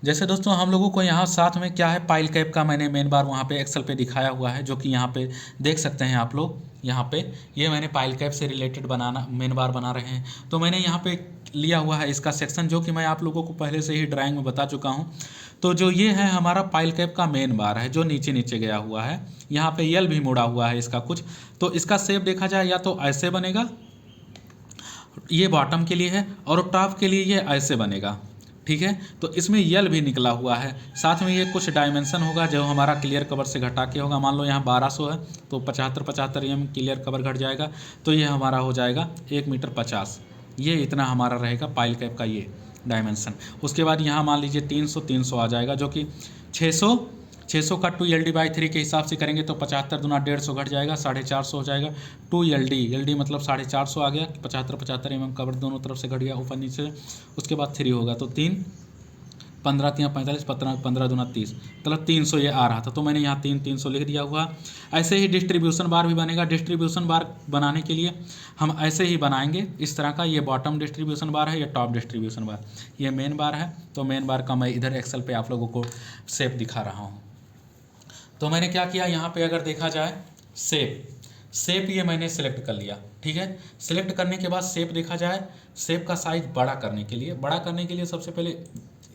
जैसे दोस्तों हम लोगों को यहाँ साथ में क्या है, पाइल कैप का मैंने मेन बार वहाँ पे एक्सेल पे दिखाया हुआ है, जो कि यहाँ पे देख सकते हैं आप लोग। यहाँ पे ये मैंने पाइल कैप से रिलेटेड बनाना मेन बार बना रहे हैं। तो मैंने यहाँ पे लिया हुआ है इसका सेक्शन, जो कि मैं आप लोगों को पहले से ही ड्राइंग में बता चुका हूँ। तो जो ये है हमारा पाइल कैप का मेन बार है, जो नीचे नीचे गया हुआ है। यहाँ पे यल भी मुड़ा हुआ है इसका कुछ। तो इसका शेप देखा जाए या तो ऐसे बनेगा, ये बॉटम के लिए है, और टॉप के लिए ये ऐसे बनेगा। ठीक है, तो इसमें यल भी निकला हुआ है। साथ में ये कुछ डायमेंशन होगा जो हमारा क्लियर कवर से घटा के होगा। मान लो यहाँ 1200 है तो 75 एम क्लियर कवर घट जाएगा, तो ये हमारा हो जाएगा 1 मीटर 50। ये इतना हमारा रहेगा पाइल कैप का ये डायमेंशन। उसके बाद यहाँ मान लीजिए 300 आ जाएगा, जो कि 600 का 2LD/3 के हिसाब से करेंगे तो 75 दूना 150 घट जाएगा, 450 हो जाएगा। 2LD मतलब 450 आ गया। 75 mm कवर दोनों तरफ से घट गया ऊपर नीचे। उसके बाद 3 होगा तो 3 15 3 45 15 दूना 30, मतलब 300 ये आ रहा था। तो मैंने यहाँ 300 लिख दिया हुआ। ऐसे ही डिस्ट्रीब्यूशन बार भी बनेगा। डिस्ट्रीब्यूशन बार बनाने के लिए हम ऐसे ही बनाएंगे इस तरह का। ये बॉटम डिस्ट्रीब्यूशन बार है, ये टॉप डिस्ट्रीब्यूशन बार, ये मेन बार है। तो मेन बार का मैं इधर एक्सेल पे आप लोगों को शेप दिखा रहा हूँ। तो मैंने क्या किया, यहाँ पे अगर देखा जाए शेप ये मैंने सेलेक्ट कर लिया। ठीक है, सेलेक्ट करने के बाद शेप देखा जाए, शेप का साइज बड़ा करने के लिए सबसे पहले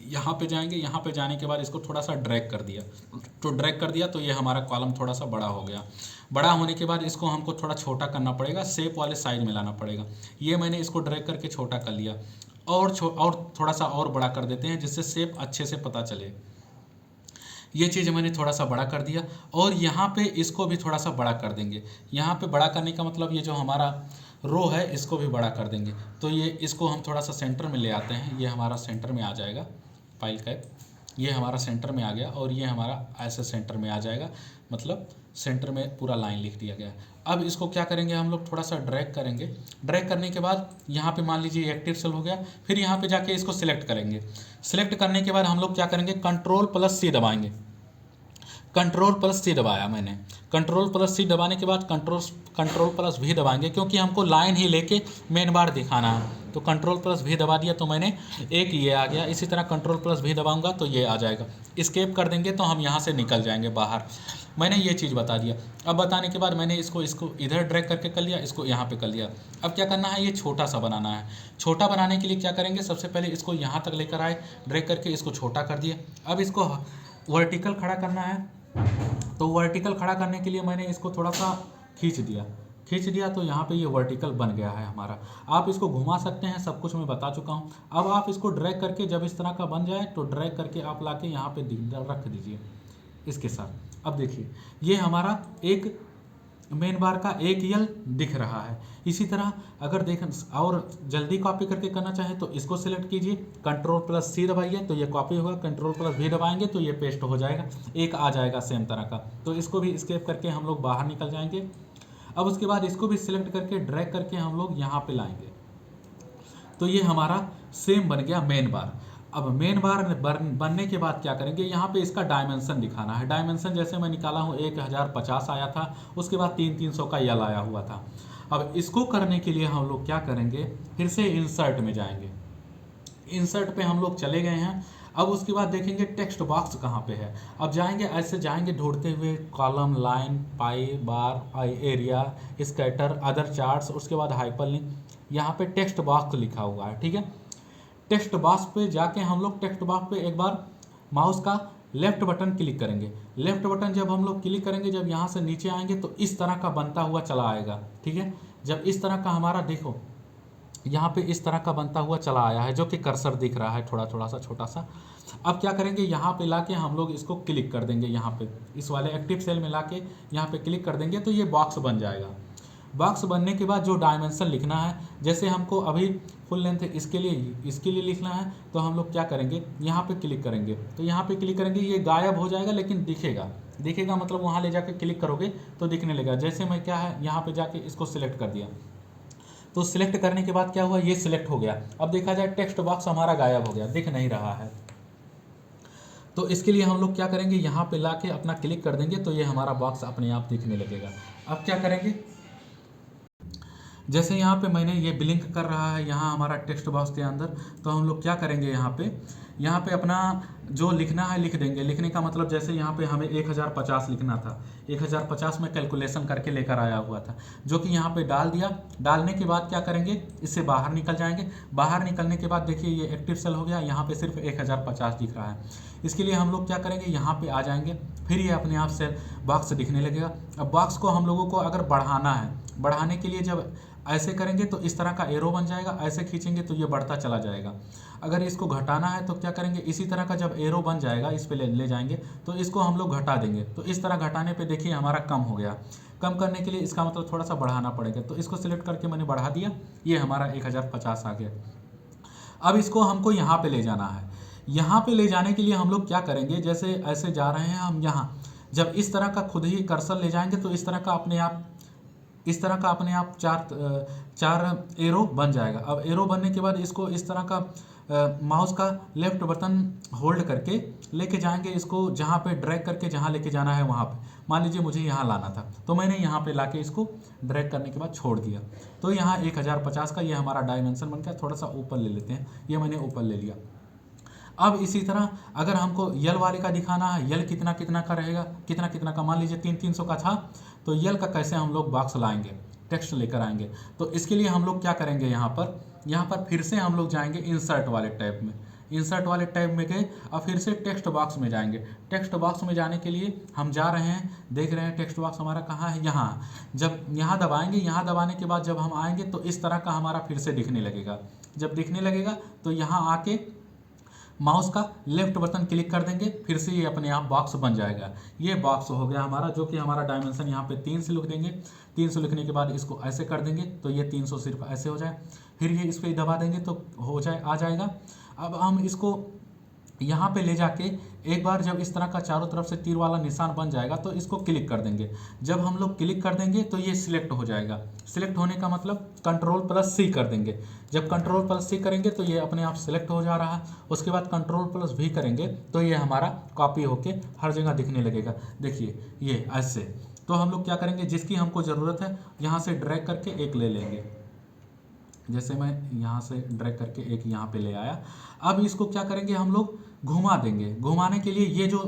यहाँ पे जाएंगे। यहाँ पे जाने के बाद इसको थोड़ा सा ड्रैग कर दिया तो ये हमारा कॉलम थोड़ा सा बड़ा हो गया। बड़ा होने के बाद इसको हमको थोड़ा छोटा करना पड़ेगा, शेप वाले साइड में लाना पड़ेगा। ये मैंने इसको ड्रैग करके छोटा कर लिया, और थोड़ा सा और बड़ा कर देते हैं जिससे शेप अच्छे से पता चले। ये चीज़ मैंने थोड़ा सा बड़ा कर दिया, और यहाँ पे इसको भी थोड़ा सा बड़ा कर देंगे। यहाँ पे बड़ा करने का मतलब ये जो हमारा रो है इसको भी बड़ा कर देंगे। तो ये इसको हम थोड़ा सा सेंटर में ले आते हैं। ये हमारा सेंटर में आ जाएगा पाइल कैप, ये हमारा सेंटर में आ गया, और ये हमारा ऐसे सेंटर में आ जाएगा, मतलब सेंटर में पूरा लाइन लिख दिया गया। अब इसको क्या करेंगे, हम लोग थोड़ा सा ड्रैग करेंगे। ड्रैग करने के बाद यहाँ पे मान लीजिए एक्टिव सेल हो गया। फिर यहाँ पे जाके इसको सिलेक्ट करेंगे। सिलेक्ट करने के बाद हम लोग क्या करेंगे, Ctrl+C दबाएंगे। Ctrl+C दबाया मैंने। Ctrl+C दबाने के बाद Ctrl+V दबाएंगे, क्योंकि हमको लाइन ही लेके मेन बार दिखाना है। तो Ctrl+V दबा दिया तो मैंने एक ये आ गया। इसी तरह Ctrl+V दबाऊंगा तो ये आ जाएगा। एस्केप कर देंगे तो हम यहाँ से निकल जाएंगे बाहर। मैंने ये चीज़ बता दिया। अब बताने के बाद मैंने इसको इधर ड्रैग करके कर लिया, इसको यहाँ पे कर लिया। अब क्या करना है, ये छोटा सा बनाना है। छोटा बनाने के लिए क्या करेंगे, सबसे पहले इसको यहाँ तक लेकर आए, ड्रैग करके इसको छोटा कर दिए। अब इसको वर्टिकल खड़ा करना है। तो वर्टिकल खड़ा करने के लिए मैंने इसको थोड़ा सा खींच दिया तो यहाँ पे ये वर्टिकल बन गया है हमारा। आप इसको घुमा सकते हैं, सब कुछ मैं बता चुका हूँ। अब आप इसको ड्रैग करके जब इस तरह का बन जाए तो ड्रैग करके आप लाके यहाँ पे रख दीजिए इसके साथ। अब देखिए ये हमारा एक मेन बार का एक यल दिख रहा है। इसी तरह अगर देखें और जल्दी कॉपी करके करना चाहें तो इसको सिलेक्ट कीजिए, Ctrl+C दबाइए तो ये कॉपी होगा, Ctrl+V दबाएंगे तो ये पेस्ट हो जाएगा, एक आ जाएगा सेम तरह का। तो इसको भी स्केप करके हम लोग बाहर निकल जाएंगे। अब उसके बाद इसको भी सिलेक्ट करके ड्रैग करके हम लोग यहाँ पे लाएंगे। तो ये हमारा सेम बन गया मेन बार। अब मेन बार बनने के बाद क्या करेंगे, यहाँ पे इसका डायमेंशन दिखाना है। डायमेंशन जैसे मैं निकाला हूँ 1050 आया था, उसके बाद 300 का यल आया हुआ था। अब इसको करने के लिए हम लोग क्या करेंगे, फिर से इंसर्ट में जाएंगे। इंसर्ट पे हम लोग चले गए हैं। अब उसके बाद देखेंगे टेक्स्ट बॉक्स कहाँ पे है। अब जाएंगे, ऐसे जाएंगे ढूंढते हुए, कॉलम, लाइन, पाई, बार, एरिया, स्कैटर, अदर चार्ट्स, उसके बाद हाइपरलिंक, यहाँ पे टेक्स्ट बॉक्स लिखा हुआ है, ठीक है। टेक्स्ट बॉक्स पे जाके हम लोग टेक्स्ट बॉक्स पे एक बार माउस का लेफ्ट बटन क्लिक करेंगे। लेफ्ट बटन जब हम लोग क्लिक करेंगे, जब यहाँ से नीचे आएंगे तो इस तरह का बनता हुआ चला आएगा, ठीक है। जब इस तरह का हमारा देखो यहाँ पे इस तरह का बनता हुआ चला आया है, जो कि कर्सर दिख रहा है थोड़ा थोड़ा सा छोटा सा। अब क्या करेंगे, यहाँ पे लाके हम लोग इसको क्लिक कर देंगे, यहाँ पे इस वाले एक्टिव सेल में लाके यहाँ पे क्लिक कर देंगे तो ये बॉक्स बन जाएगा। बॉक्स बनने के बाद जो डायमेंशन लिखना है, जैसे हमको अभी फुल लेंथ इसके लिए लिखना है, तो हम लोग क्या करेंगे, यहाँ पे क्लिक करेंगे। तो यहाँ पे क्लिक करेंगे, ये गायब हो जाएगा लेकिन दिखेगा मतलब वहाँ ले जाके क्लिक करोगे तो दिखने लगेगा। जैसे मैं क्या है यहाँ पे जाके इसको सिलेक्ट कर दिया, तो सिलेक्ट करने के बाद क्या हुआ, ये सिलेक्ट हो गया। अब देखा जाए टेक्स्ट बॉक्स हमारा गायब हो गया, दिख नहीं रहा है। तो इसके लिए हम लोग क्या करेंगे, यहाँ पे लाके अपना क्लिक कर देंगे तो ये हमारा बॉक्स अपने आप दिखने लगेगा। अब क्या करेंगे, जैसे यहाँ पे मैंने ये ब्लिंक कर रहा है यहाँ हमारा टेक्स्ट बॉक्स के अंदर, तो हम लोग क्या करेंगे, यहाँ पे अपना जो लिखना है लिख देंगे। लिखने का मतलब जैसे यहाँ पे हमें 1050 लिखना था, 1050 में कैलकुलेशन करके लेकर आया हुआ था, जो कि यहाँ पे डाल दिया। डालने के बाद क्या करेंगे, इससे बाहर निकल जाएंगे। बाहर निकलने के बाद देखिए ये एक्टिव सेल हो गया, यहाँ पे सिर्फ 1050 दिख रहा है। इसके लिए हम लोग क्या करेंगे, यहाँ पे आ जाएंगे, फिर ये अपने आप से बॉक्स दिखने लगेगा। अब बॉक्स को हम लोगों को अगर बढ़ाना है, बढ़ाने के लिए जब ऐसे करेंगे तो इस तरह का एरो बन जाएगा, ऐसे खींचेंगे तो ये बढ़ता चला जाएगा। अगर इसको घटाना है तो क्या करेंगे, इसी तरह का जब एरो बन जाएगा इस पे ले जाएंगे तो इसको हम लोग घटा देंगे। तो इस तरह घटाने पे देखिए हमारा कम हो गया। कम करने के लिए इसका मतलब थोड़ा सा बढ़ाना पड़ेगा, तो इसको सिलेक्ट करके मैंने बढ़ा दिया, ये हमारा 1050 आ गया। अब इसको हमको यहाँ पे ले जाना है। यहाँ पे ले जाने के लिए हम लोग क्या करेंगे, जैसे ऐसे जा रहे हैं हम, यहाँ जब इस तरह का खुद ही कर्सर ले जाएंगे तो इस तरह का अपने आप चार एरो बन जाएगा। अब एरो बनने के बाद इसको इस तरह का माउस का लेफ्ट बटन होल्ड करके लेके जाएंगे, इसको जहाँ पे ड्रैग करके जहाँ लेके जाना है वहाँ पे। मान लीजिए मुझे यहाँ लाना था तो मैंने यहाँ पे लाके इसको ड्रैग करने के बाद छोड़ दिया, तो यहाँ 1050 का ये हमारा डायमेंशन बन गया। थोड़ा सा ऊपर ले लेते हैं, ये मैंने ऊपर ले लिया। अब इसी तरह अगर हमको यल वाले का दिखाना है, यल कितना कितना का रहेगा, कितना कितना का, मान लीजिए 300 का था, तो यल का कैसे हम लोग बॉक्स लाएंगे, टेक्स्ट लेकर आएंगे। तो इसके लिए हम लोग क्या करेंगे, यहाँ पर फिर से हम लोग जाएंगे इंसर्ट वाले टैब में। इंसर्ट वाले टैब में गए और फिर से टेक्स्ट बॉक्स में जाएंगे। टेक्स्ट बॉक्स में जाने के लिए हम जा रहे हैं, देख रहे हैं टेक्स्ट बॉक्स हमारा कहाँ है, यहाँ। जब यहाँ दबाएंगे, यहाँ दबाने के बाद जब हम आएंगे तो इस तरह का हमारा फिर से दिखने लगेगा। जब दिखने लगेगा तो यहाँ आके माउस का लेफ्ट बटन क्लिक कर देंगे, फिर से ये अपने आप बॉक्स बन जाएगा। ये बॉक्स हो गया हमारा, जो कि हमारा डायमेंशन यहाँ पे 300 लिख देंगे। 300 लिखने के बाद इसको ऐसे कर देंगे तो ये 300 सिर्फ ऐसे हो जाए, फिर ये इस पर दबा देंगे तो आ जाएगा। अब हम इसको यहाँ पे ले जाके एक बार जब इस तरह का चारों तरफ से तीर वाला निशान बन जाएगा तो इसको क्लिक कर देंगे। जब हम लोग क्लिक कर देंगे तो ये सिलेक्ट हो जाएगा। सिलेक्ट होने का मतलब Ctrl+C कर देंगे। जब Ctrl+C करेंगे तो ये अपने आप सिलेक्ट हो जा रहा है। उसके बाद Ctrl+V करेंगे तो ये हमारा कॉपी होके हर जगह दिखने लगेगा। देखिए ये ऐसे। तो हम लोग क्या करेंगे, जिसकी हमको ज़रूरत है यहाँ से ड्रैग करके एक ले लेंगे। जैसे मैं यहाँ से ड्रैग करके एक यहाँ पे ले आया। अब इसको क्या करेंगे, हम लोग घुमा देंगे। घुमाने के लिए ये जो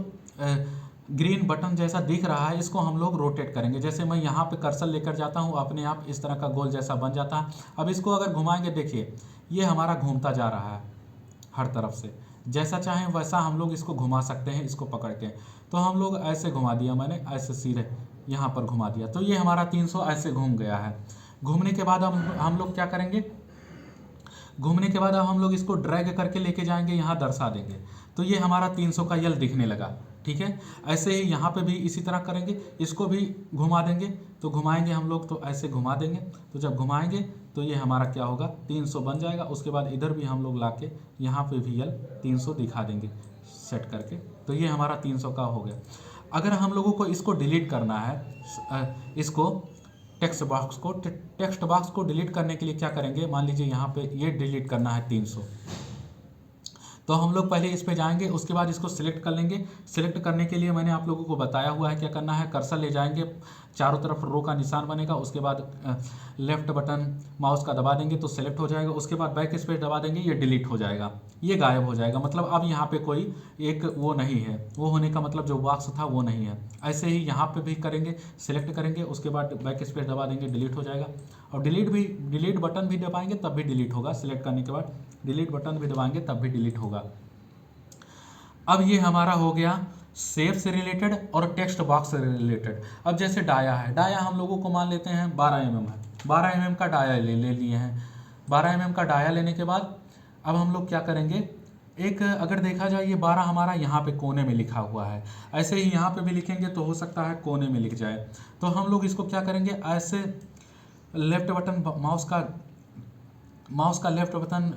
ग्रीन बटन जैसा दिख रहा है इसको हम लोग रोटेट करेंगे। जैसे मैं यहाँ पे कर्सर लेकर जाता हूँ, अपने आप इस तरह का गोल जैसा बन जाता है। अब इसको अगर घुमाएंगे, देखिए ये हमारा घूमता जा रहा है हर तरफ से। जैसा चाहें वैसा हम लोग इसको घुमा सकते हैं, इसको पकड़ के। तो हम लोग ऐसे घुमा दिया, मैंने ऐसे सीधे यहाँ पर घुमा दिया, तो ये हमारा 300 ऐसे घूम गया है। घूमने के बाद हम लोग क्या करेंगे, घूमने के बाद अब हम लोग इसको ड्रैग करके लेके जाएंगे, यहाँ दर्शा देंगे तो ये हमारा 300 का यल दिखने लगा। ठीक है, ऐसे ही यहाँ पे भी इसी तरह करेंगे, इसको भी घुमा देंगे। तो घुमाएंगे हम लोग तो ऐसे घुमा देंगे, तो जब घुमाएंगे तो ये हमारा क्या होगा, 300 बन जाएगा। उसके बाद इधर भी हम लोग लाके यहाँ पे भी यल 300 दिखा देंगे सेट करके, तो ये हमारा 300 का हो गया। अगर हम लोगों को इसको डिलीट करना है, इसको टेक्स्ट बॉक्स को डिलीट करने के लिए क्या करेंगे, मान लीजिए यहाँ पे ये डिलीट करना है 300, तो हम लोग पहले इस पे जाएंगे, उसके बाद इसको सिलेक्ट कर लेंगे। सिलेक्ट करने के लिए मैंने आप लोगों को बताया हुआ है क्या करना है। कर्सर ले जाएंगे, चारों तरफ रो का निशान बनेगा, उसके बाद लेफ्ट बटन माउस का दबा देंगे तो सिलेक्ट हो जाएगा। उसके बाद बैक स्पेस दबा देंगे, ये डिलीट हो जाएगा, ये गायब हो जाएगा। मतलब अब यहाँ पे कोई एक वो नहीं है, वो होने का मतलब जो बॉक्स था वो नहीं है। ऐसे ही यहाँ पे भी करेंगे, सिलेक्ट करेंगे, उसके बाद बैक स्पेस दबा देंगे, डिलीट हो जाएगा। और डिलीट बटन भी दबाएंगे तब भी डिलीट होगा। सिलेक्ट करने के बाद डिलीट बटन भी दबाएंगे तब भी डिलीट होगा। अब ये हमारा हो गया सेव से रिलेटेड और टेक्स्ट बॉक्स से रिलेटेड। अब जैसे डाया है, डाया हम लोगों को मान लेते हैं 12 mm है, 12 mm का डाया ले लिए हैं। 12 mm का डाया लेने के बाद अब हम लोग क्या करेंगे, एक अगर देखा जाए ये 12 हमारा यहाँ पे कोने में लिखा हुआ है, ऐसे ही यहाँ पे भी लिखेंगे तो हो सकता है कोने में लिख जाए। तो हम लोग इसको क्या करेंगे, ऐसे लेफ्ट बटन माउस का लेफ्ट बटन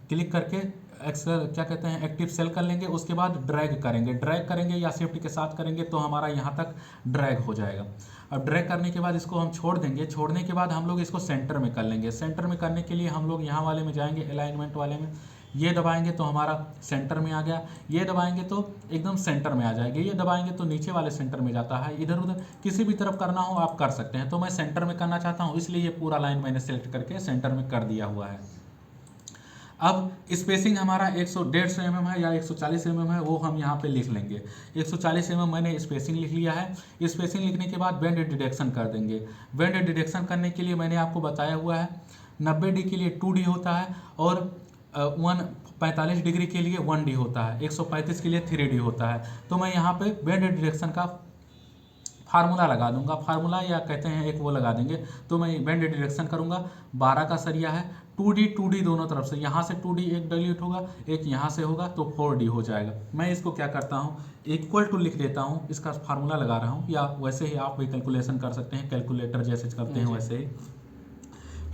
क्लिक करके क्या कहते हैं एक्टिव सेल कर लेंगे। उसके बाद ड्रैग करेंगे या शिफ्ट के साथ करेंगे तो हमारा यहाँ तक ड्रैग हो जाएगा। अब ड्रैग करने के बाद इसको हम छोड़ देंगे। छोड़ने के बाद हम लोग इसको सेंटर में कर लेंगे। सेंटर में करने के लिए हम लोग यहाँ वाले में जाएंगे, अलाइनमेंट वाले में, ये दबाएंगे तो हमारा सेंटर में आ गया। ये दबाएंगे तो एकदम सेंटर में आ जाएगा। ये दबाएंगे तो नीचे वाले सेंटर में जाता है। इधर उधर किसी भी तरफ करना हो आप कर सकते हैं। तो मैं सेंटर में करना चाहता हूँ, इसलिए ये पूरा लाइन मैंने सेलेक्ट करके सेंटर में कर दिया हुआ है। अब स्पेसिंग हमारा 150 mm है या 140 mm है, वो हम यहाँ पे लिख लेंगे। 140 mm मैंने स्पेसिंग लिख लिया है। स्पेसिंग लिखने के बाद बेंड डिडक्शन कर देंगे। बेंड डिडक्शन करने के लिए मैंने आपको बताया हुआ है 90D के लिए 2D होता है और 45 डिग्री के लिए 1D होता है, 135 के लिए 3D होता है। तो मैं यहाँ पे बेंड डिडक्शन का फार्मूला लगा दूंगा, फार्मूला या कहते हैं एक वो लगा देंगे। तो मैं बेंड डिडक्शन करूंगा। 12 का सरिया है, 2D दोनों तरफ से, यहाँ से 2D एक डिलीट होगा, एक यहाँ से होगा तो 4D हो जाएगा। मैं इसको क्या करता हूँ, इक्वल टू लिख देता हूँ, इसका फार्मूला लगा रहा हूँ, या वैसे ही आप भी कैलकुलेशन कर सकते हैं, कैलकुलेटर जैसे करते हैं वैसे ही।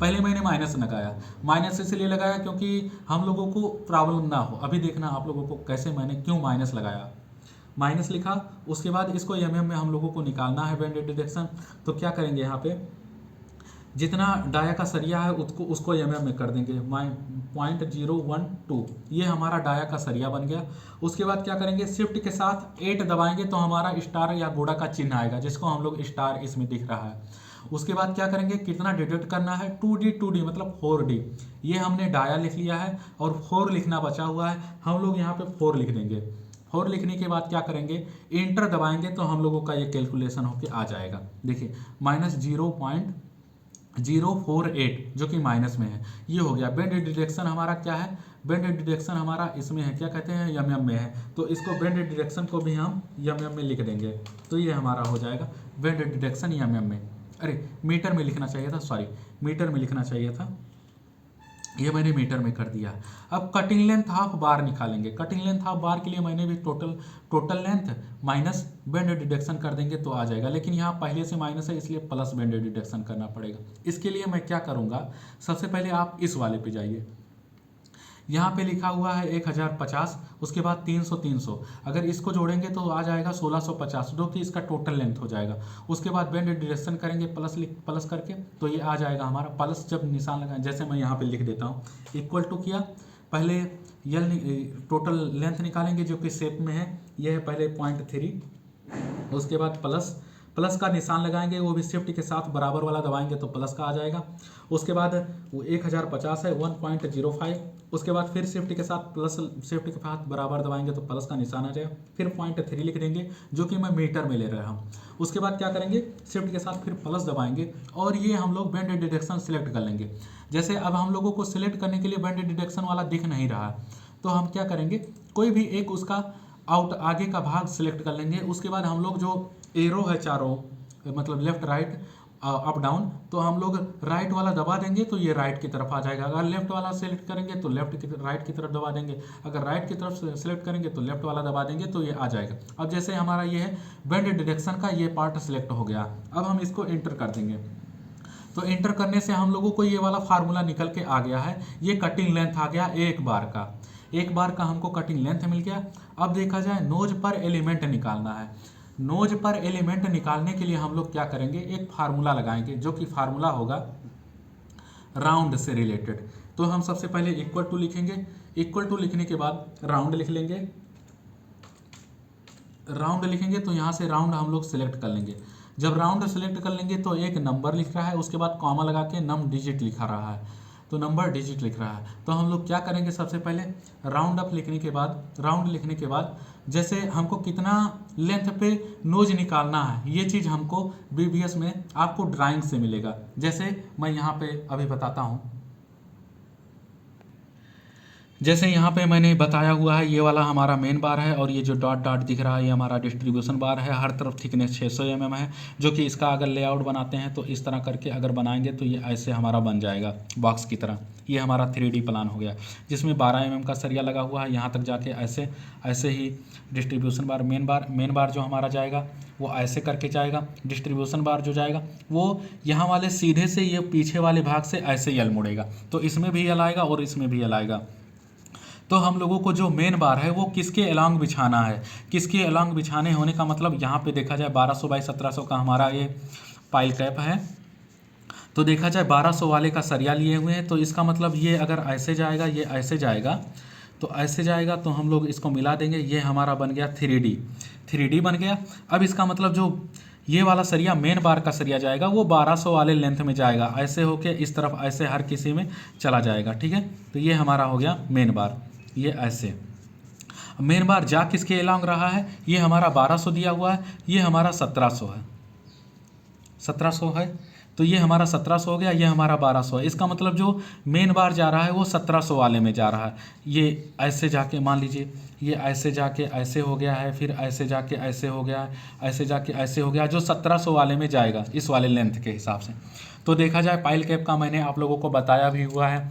पहले मैंने माइनस लगाया, माइनस इसलिए लगाया क्योंकि हम लोगों को प्रॉब्लम ना हो। अभी देखना आप लोगों को कैसे मैंने क्यों माइनस लगाया। माइनस लिखा, उसके बाद इसको mm में हम लोगों को निकालना है बेंड डिडक्शन। तो क्या करेंगे, यहाँ पे जितना डाया का सरिया है उसको mm में कर देंगे, 0.012, ये हमारा डाया का सरिया बन गया। उसके बाद क्या करेंगे, शिफ्ट के साथ 8 दबाएंगे तो हमारा स्टार या घोड़ा का चिन्ह आएगा, जिसको हम लोग स्टार इसमें दिख रहा है। उसके बाद क्या करेंगे, कितना डिडक्ट करना है, 2D मतलब 4D। ये हमने डाया लिख लिया है और 4 लिखना बचा हुआ है, हम लोग यहाँ पे 4 लिख देंगे। 4 लिखने के बाद क्या करेंगे, इंटर दबाएंगे तो हम लोगों का ये कैलकुलेशन होके आ जाएगा। देखिए -0.048 जो कि माइनस में है, ये हो गया। बेंड डिडक्शन हमारा क्या है, बेंड डिडक्शन हमारा इसमें है, क्या कहते हैं, mm में है। तो इसको बेंड डिडक्शन को भी हम mm में लिख देंगे तो ये हमारा हो जाएगा बेंड डिडक्शन mm में। अरे मीटर में लिखना चाहिए था, सॉरी, मीटर में लिखना चाहिए था, ये मैंने मीटर में कर दिया। अब कटिंग लेंथ हाफ बार निकालेंगे। कटिंग लेंथ हाफ बार के लिए मैंने भी total length minus bend deduction कर देंगे तो आ जाएगा, लेकिन यहाँ पहले से माइनस है इसलिए प्लस बेंड डिडक्शन करना पड़ेगा। इसके लिए मैं क्या करूँगा, सबसे पहले आप इस वाले पे जाइए, यहाँ पे लिखा हुआ है 1050, उसके बाद 300, अगर इसको जोड़ेंगे तो आ जाएगा 1650, जो कि इसका टोटल लेंथ हो जाएगा। उसके बाद बेंड डिडक्शन करेंगे प्लस करके तो ये आ जाएगा हमारा। प्लस जब निशान लगाएं, जैसे मैं यहाँ पे लिख देता हूँ, इक्वल टू किया, पहले टोटल लेंथ निकालेंगे जो कि शेप में है, ये है पहले 0.3, उसके बाद प्लस का निशान लगाएंगे, वो भी शिफ्ट के साथ बराबर वाला दबाएंगे तो प्लस का आ जाएगा। उसके बाद वो 1050 है, 1.05, उसके बाद फिर शिफ्ट के साथ बराबर दबाएंगे तो प्लस का निशान आ जाएगा। फिर 0.3 लिख देंगे जो कि मैं मीटर में ले रहा हूँ। उसके बाद क्या करेंगे, शिफ्ट के साथ फिर प्लस दबाएंगे और ये हम लोग बेंड डिडक्शन सिलेक्ट कर लेंगे। जैसे अब हम लोगों को सिलेक्ट करने के लिए बेंड डिडक्शन वाला दिख नहीं रहा है तो हम क्या करेंगे, कोई भी एक उसका आगे का भाग सिलेक्ट कर लेंगे। उसके बाद हम लोग जो एरो है चारों, मतलब लेफ्ट राइट अप डाउन, तो हम लोग राइट वाला दबा देंगे तो ये राइट की तरफ आ जाएगा। अगर लेफ्ट वाला सेलेक्ट करेंगे तो राइट की तरफ दबा देंगे, अगर राइट की तरफ सेलेक्ट करेंगे तो लेफ्ट वाला दबा देंगे तो ये आ जाएगा। अब जैसे हमारा ये है बेंड डिडक्शन का ये पार्ट सिलेक्ट हो गया, अब हम इसको एंटर कर देंगे। तो एंटर करने से हम लोगों को ये वाला फार्मूला निकल के आ गया है। ये कटिंग लेंथ आ गया एक बार का हमको कटिंग लेंथ मिल गया। अब देखा जाए नोज पर एलिमेंट निकालना है। नोज पर एलिमेंट निकालने के लिए हम लोग क्या करेंगे, एक फार्मूला लगाएंगे जो कि फार्मूला होगा राउंड से रिलेटेड। तो हम सबसे पहले इक्वल टू लिखेंगे, इक्वल टू लिखने के बाद राउंड लिख लेंगे, राउंड लिखेंगे तो यहाँ से राउंड हम लोग सिलेक्ट कर लेंगे। जब राउंड सेलेक्ट कर लेंगे तो एक नंबर लिख रहा है, उसके बाद कॉमा लगा के नम डिजिट लिखा रहा है, तो नंबर डिजिट लिख रहा है। तो हम लोग क्या करेंगे, सबसे पहले राउंड अप लिखने के बाद, राउंड लिखने के बाद जैसे हमको कितना लेंथ पे नोज निकालना है, ये चीज़ हमको बीबीएस में आपको ड्राइंग से मिलेगा। जैसे मैं यहाँ पे अभी बताता हूँ, जैसे यहाँ पे मैंने बताया हुआ है, ये वाला हमारा मेन बार है और ये जो डॉट डॉट दिख रहा है ये हमारा डिस्ट्रीब्यूशन बार है। हर तरफ थिकनेस 600 mm है, जो कि इसका अगर लेआउट बनाते हैं तो इस तरह करके अगर बनाएंगे तो ये ऐसे हमारा बन जाएगा बॉक्स की तरह। ये हमारा 3D प्लान हो गया, जिसमें 12 mm का सरिया लगा हुआ है। यहाँ तक जाके ऐसे ऐसे ही डिस्ट्रीब्यूशन बार, मेन बार जो हमारा जाएगा वो ऐसे करके जाएगा। डिस्ट्रीब्यूशन बार जो जाएगा वो यहाँ वाले सीधे से ये पीछे वाले भाग से ऐसे यल मुड़ेगा, तो इसमें भी यल आएगा और इसमें भी यल आएगा। तो हम लोगों को जो मेन बार है वो किसके अलोंग बिछाना है, किसके अलोंग बिछाने होने का मतलब यहाँ पे देखा जाए 1200 बाई 1700 का हमारा ये पाइल कैप है। तो देखा जाए 1200 वाले का सरिया लिए हुए हैं, तो इसका मतलब ये अगर ऐसे जाएगा, ये ऐसे जाएगा, तो ऐसे जाएगा तो हम लोग इसको मिला देंगे, ये हमारा बन गया 3D बन गया। अब इसका मतलब जो ये वाला सरिया मेन बार का सरिया जाएगा वो 1200 वाले लेंथ में जाएगा, ऐसे होके इस तरफ ऐसे हर किसी में चला जाएगा, ठीक है। तो ये हमारा हो गया मेन बार, ये ऐसे। मेन बार जा किसके अलोंग रहा है, ये हमारा 1200 दिया हुआ है, ये हमारा 1700 है, 1700 है, तो ये हमारा 1700 हो गया, ये हमारा 1200 है। इसका मतलब जो मेन बार जा रहा है वो 1700 वाले में जा रहा है। ये ऐसे जाके मान लीजिए ये ऐसे जाके ऐसे हो गया है, फिर ऐसे जाके ऐसे हो गया है, ऐसे जाके ऐसे हो गया, जो 1700 वाले में जाएगा इस वाले लेंथ के हिसाब से। तो देखा जाए पाइल कैप का मैंने आप लोगों को बताया भी हुआ है,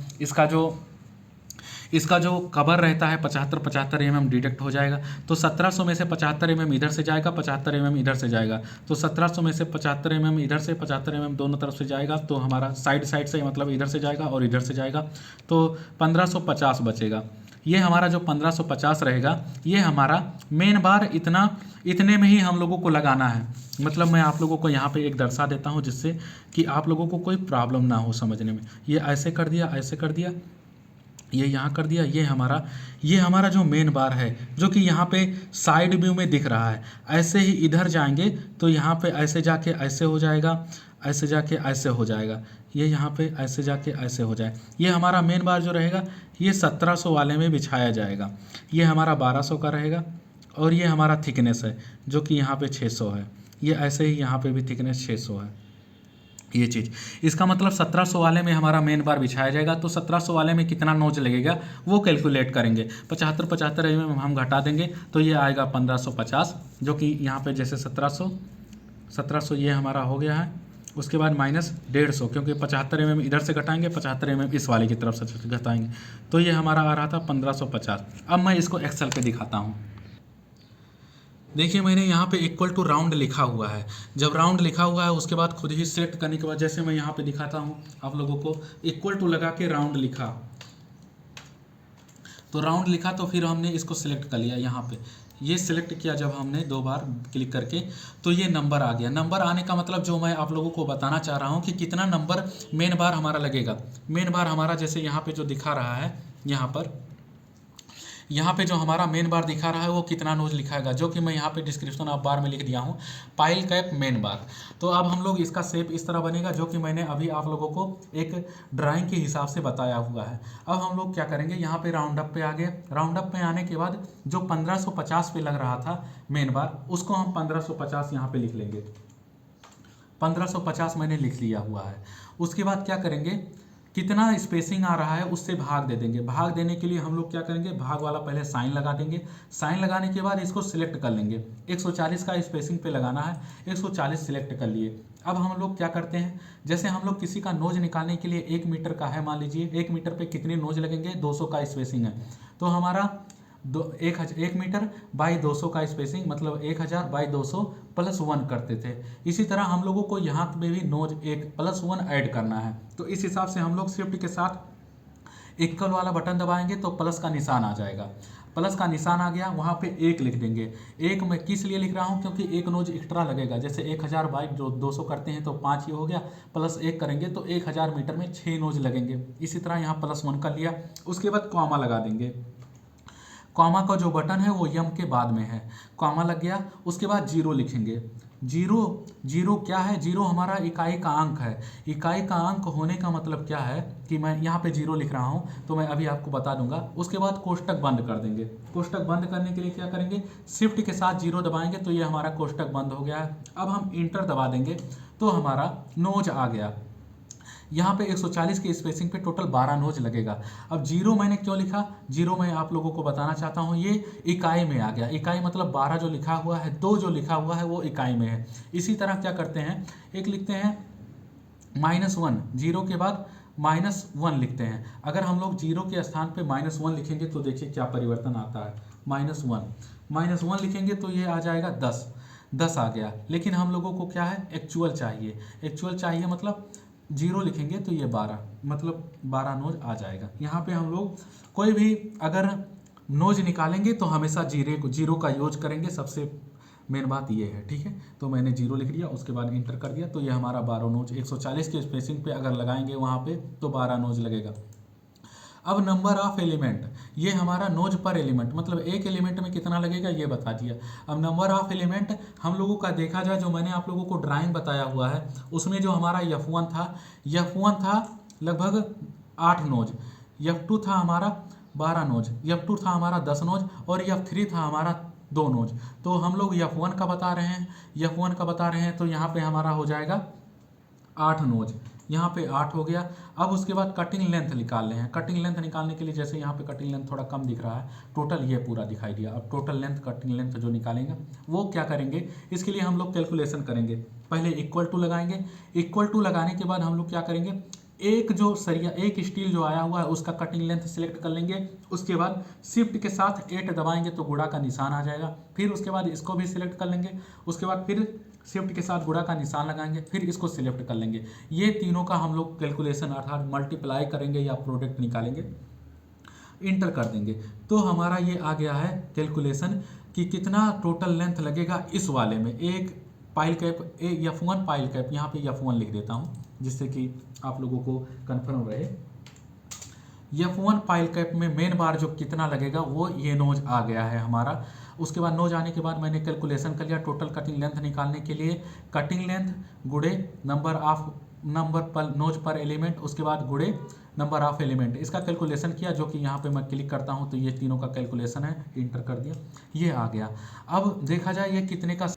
इसका जो कवर रहता है 75 mm डिडक्ट हो जाएगा। तो 1700 में से 75 mm इधर से जाएगा, 75 mm इधर से जाएगा, तो 1700 में से 75 mm इधर से, 75 mm दोनों तरफ से जाएगा, तो हमारा साइड से मतलब इधर से जाएगा और इधर से जाएगा, तो 1550 बचेगा। ये हमारा जो 1550 रहेगा ये हमारा मेन बार इतने में ही हम लोगों को लगाना है। मतलब मैं आप लोगों को यहाँ पे एक दर्शा देता हूँ जिससे कि आप लोगों को कोई प्रॉब्लम ना हो समझने में। ये ऐसे कर दिया, ऐसे कर दिया, ये यहाँ कर दिया, ये हमारा जो मेन बार है जो कि यहाँ पे साइड व्यू में दिख रहा है। ऐसे ही इधर जाएंगे तो यहाँ पे ऐसे जाके ऐसे हो जाएगा, ऐसे जाके ऐसे हो जाएगा, ये यहाँ पे ऐसे जाके ऐसे हो जाए। ये हमारा मेन बार जो रहेगा ये 1700 वाले में बिछाया जाएगा, ये हमारा 1200 का रहेगा, और ये हमारा थिकनेस है जो कि यहाँ पे 600 है। ये ऐसे ही यहाँ पे भी थिकनेस 600 है, ये चीज़। इसका मतलब 1700 वाले में हमारा मेन बार बिछाया जाएगा, तो 1700 वाले में कितना नोच लगेगा वो कैलकुलेट करेंगे। 75 mm हम घटा देंगे तो ये आएगा 1550, जो कि यहाँ पे जैसे 1700 ये हमारा हो गया है। उसके बाद माइनस 150, क्योंकि 75 mm इधर से घटाएंगे, 75 mm इस वाले की तरफ से घटाएंगे, तो ये हमारा आ रहा था 1550। अब मैं इसको एक्सेल पे दिखाता हूँ। देखिए मैंने यहाँ पे इक्वल टू राउंड लिखा हुआ है। जब राउंड लिखा हुआ है उसके बाद खुद ही सेलेक्ट करने के बाद जैसे मैं यहाँ पे दिखाता हूँ आप लोगों को, इक्वल टू लगा के राउंड लिखा, तो राउंड लिखा तो फिर हमने इसको सिलेक्ट कर लिया। यहाँ पे ये सिलेक्ट किया जब हमने 2 बार क्लिक करके, तो ये नंबर आ गया। नंबर आने का मतलब जो मैं आप लोगों को बताना चाह रहा हूँ कि कितना नंबर मेन बार हमारा लगेगा। मेन बार हमारा जैसे यहाँ पे जो दिखा रहा है, यहाँ पे जो हमारा मेन बार दिखा रहा है वो कितना नोज लिखाएगा, जो कि मैं यहाँ पे डिस्क्रिप्शन ऑफ बार में लिख दिया हूँ, पाइल कैप मेन बार। तो अब हम लोग इसका शेप इस तरह बनेगा जो कि मैंने अभी आप लोगों को एक ड्राइंग के हिसाब से बताया हुआ है। अब हम लोग क्या करेंगे, यहाँ पे राउंड अप पे आ गए। राउंड अप पे आने के बाद जो 1550 पे लग रहा था मेन बार, उसको हम 1550 यहाँ पे लिख लेंगे। 1550 मैंने लिख लिया हुआ है। उसके बाद क्या करेंगे, कितना स्पेसिंग आ रहा है उससे भाग दे देंगे। भाग देने के लिए हम लोग क्या करेंगे, भाग वाला पहले साइन लगा देंगे। साइन लगाने के बाद इसको सिलेक्ट कर लेंगे। 140 का स्पेसिंग पे लगाना है, 140 सिलेक्ट कर लिए। अब हम लोग क्या करते हैं, जैसे हम लोग किसी का नोज निकालने के लिए 1 मीटर का है, मान लीजिए 1 मीटर पे कितने नोज लगेंगे, 200 का स्पेसिंग है, तो हमारा 1 मीटर बाई 200 का स्पेसिंग, मतलब 1000 बाई 200 +1 करते थे। इसी तरह हम लोगों को यहाँ पे भी नोज एक +1 ऐड करना है। तो इस हिसाब से हम लोग शिफ्ट के साथ इक्वल वाला बटन दबाएंगे तो प्लस का निशान आ जाएगा। प्लस का निशान आ गया, वहाँ पे 1 लिख देंगे। 1 मैं किस लिए लिख रहा हूँ, क्योंकि 1 नोज एक्स्ट्रा लगेगा। जैसे 1000 बाई जो 200 करते हैं तो 5 ही हो गया, प्लस 1 करेंगे तो 1000 मीटर में 6 नोज लगेंगे। इसी तरह यहाँ +1 कर लिया। उसके बाद कॉमा लगा देंगे। कॉमा का जो बटन है वो यम के बाद में है, कॉमा लग गया। उसके बाद 0 लिखेंगे। जीरो क्या है, जीरो हमारा इकाई का अंक है। इकाई का अंक होने का मतलब क्या है कि मैं यहाँ पे 0 लिख रहा हूँ, तो मैं अभी आपको बता दूंगा। उसके बाद कोष्टक बंद कर देंगे। कोष्टक बंद करने के लिए क्या करेंगे, शिफ्ट के साथ 0 दबाएंगे तो ये हमारा कोष्टक बंद हो गया है। अब हम इंटर दबा देंगे तो हमारा नोज आ गया। यहाँ पे 140 की स्पेसिंग पे टोटल 12 नोज लगेगा। अब 0 मैंने क्यों लिखा, 0 मैं आप लोगों को बताना चाहता हूँ, ये इकाई में आ गया। इकाई मतलब 12 जो लिखा हुआ है, 2 जो लिखा हुआ है वो इकाई में है। इसी तरह क्या करते हैं, एक लिखते हैं -1, 0 के बाद -1 लिखते हैं। अगर हम लोग 0 के स्थान पे -1 लिखेंगे तो देखिए क्या परिवर्तन आता है। -1 लिखेंगे तो ये आ जाएगा 10 आ गया। लेकिन हम लोगों को क्या है, एक्चुअल चाहिए। एक्चुअल चाहिए मतलब 0 लिखेंगे तो ये 12, मतलब 12 नोज आ जाएगा। यहाँ पे हम लोग कोई भी अगर नोज निकालेंगे तो हमेशा 0 का यूज करेंगे, सबसे मेन बात ये है, ठीक है। तो मैंने 0 लिख दिया, उसके बाद इंटर कर दिया, तो ये हमारा 12 नोज 140 के स्पेसिंग पे अगर लगाएंगे वहाँ पे तो 12 नोज लगेगा। अब नंबर ऑफ एलिमेंट, ये हमारा नोज पर एलिमेंट, मतलब एक एलिमेंट में कितना लगेगा ये बता दिया। अब नंबर ऑफ एलिमेंट हम लोगों का देखा जाए, जो मैंने आप लोगों को ड्राइंग बताया हुआ है उसमें जो हमारा F1 था लगभग 8 नोज, F2 था हमारा 12 नोज, F2 था हमारा 10 नोज और F3 था हमारा 2 नोज। तो हम लोग F1 का बता रहे हैं तो यहाँ पे हमारा हो जाएगा 8 नोज, यहाँ पे 8 हो गया। अब उसके बाद कटिंग लेंथ निकाल रहे हैं। कटिंग लेंथ निकालने के लिए जैसे यहाँ पे कटिंग लेंथ थोड़ा कम दिख रहा है, टोटल ये पूरा दिखाई दिया। अब टोटल लेंथ, कटिंग लेंथ जो निकालेंगे वो क्या करेंगे, इसके लिए हम लोग कैलकुलेशन करेंगे। पहले इक्वल टू लगाएंगे। इक्वल टू लगाने के बाद हम लोग क्या करेंगे, एक जो सरिया, एक स्टील जो आया हुआ है उसका कटिंग लेंथ सिलेक्ट कर लेंगे। उसके बाद शिफ्ट के साथ 8 दबाएंगे तो गुणा का निशान आ जाएगा। फिर उसके बाद इसको भी सिलेक्ट कर लेंगे। उसके बाद फिर शिफ्ट के साथ गुणा का निशान लगाएंगे, फिर इसको सिलेक्ट कर लेंगे। ये तीनों का हम लोग कैलकुलेशन अर्थात मल्टीप्लाई करेंगे या प्रोडक्ट निकालेंगे, इंटर कर देंगे तो हमारा ये आ गया है कैलकुलेशन कि कितना टोटल लेंथ लगेगा इस वाले में। एक pile cap, F1 pile cap, यहाँ पे F1 लिख देता हूँ जिससे कि आप लोगों को कन्फर्म रहे। F1 पाइल कैप में मेन बार जो कितना लगेगा वो ये नोज आ गया है हमारा। उसके बाद नोज आने के बाद मैंने कैलकुलेशन कर लिया टोटल कटिंग लेंथ निकालने के लिए। कटिंग लेंथ गुड़े नंबर पर नोज पर एलिमेंट, उसके बाद गुड़े नंबर ऑफ एलिमेंट, इसका कैलकुलेशन किया जो कि यहाँ पे मैं क्लिक करता हूँ तो ये तीनों का कैलकुलेशन है, इंटर कर दिया, ये आ गया। अब देखा जाए ये कितने का,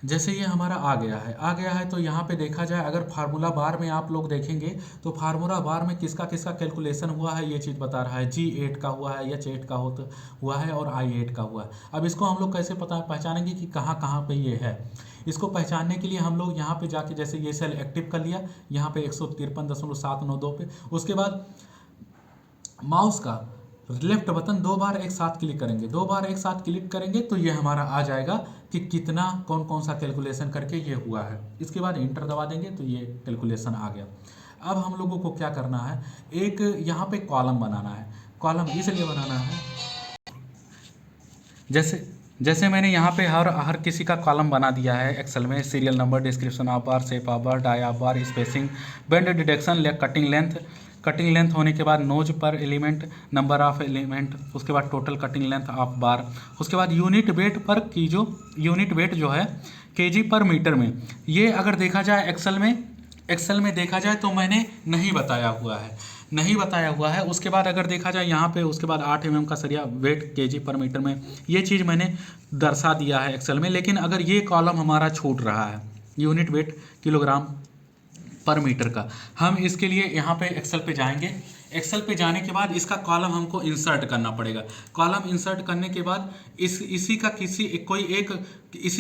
जैसे ये हमारा आ गया है तो यहाँ पे देखा जाए अगर फार्मूला बार में आप लोग देखेंगे तो फार्मूला बार में किसका किसका कैलकुलेशन हुआ है ये चीज़ बता रहा है। G8 का हुआ है, H8 का हुआ है और I8 का हुआ है। अब इसको हम लोग कैसे पहचानेंगे कि कहाँ कहाँ पे ये है। इसको पहचानने के लिए हम लोग यहाँ पे जाके जैसे ये सेल एक्टिव कर लिया, यहाँ पे 153.792 पे, उसके बाद माउस का लेफ्ट बटन 2 बार एक साथ क्लिक करेंगे। 2 बार एक साथ क्लिक करेंगे तो ये हमारा आ जाएगा कि कितना कौन कौन सा कैलकुलेशन करके ये हुआ है। इसके बाद इंटर दबा देंगे तो ये कैलकुलेशन आ गया। अब हम लोगों को क्या करना है, एक यहाँ पे कॉलम बनाना है। कॉलम इसलिए बनाना है जैसे मैंने यहाँ पे हर किसी का कॉलम बना दिया है एक्सेल में, serial number, description of bar, shape of bar, dia of bar, spacing, bend deduction, cutting length होने के बाद नोज पर एलिमेंट, नंबर ऑफ एलिमेंट, उसके बाद टोटल कटिंग लेंथ ऑफ बार, उसके बाद यूनिट वेट पर की जो यूनिट वेट जो है केजी पर मीटर में। ये अगर देखा जाए एक्सेल में देखा जाए तो मैंने नहीं बताया हुआ है। उसके बाद अगर देखा जाए यहाँ पे, उसके बाद 8 mm का सरिया वेट केजी पर मीटर में, ये चीज़ मैंने दर्शा दिया है एक्सेल में। लेकिन अगर ये कॉलम हमारा छूट रहा है यूनिट वेट किलोग्राम पर मीटर का, हम इसके लिए यहाँ पे एक्सेल पे जाएंगे। एक्सेल पे जाने के बाद इसका कॉलम हमको इंसर्ट करना पड़ेगा। कॉलम इंसर्ट करने के बाद इसी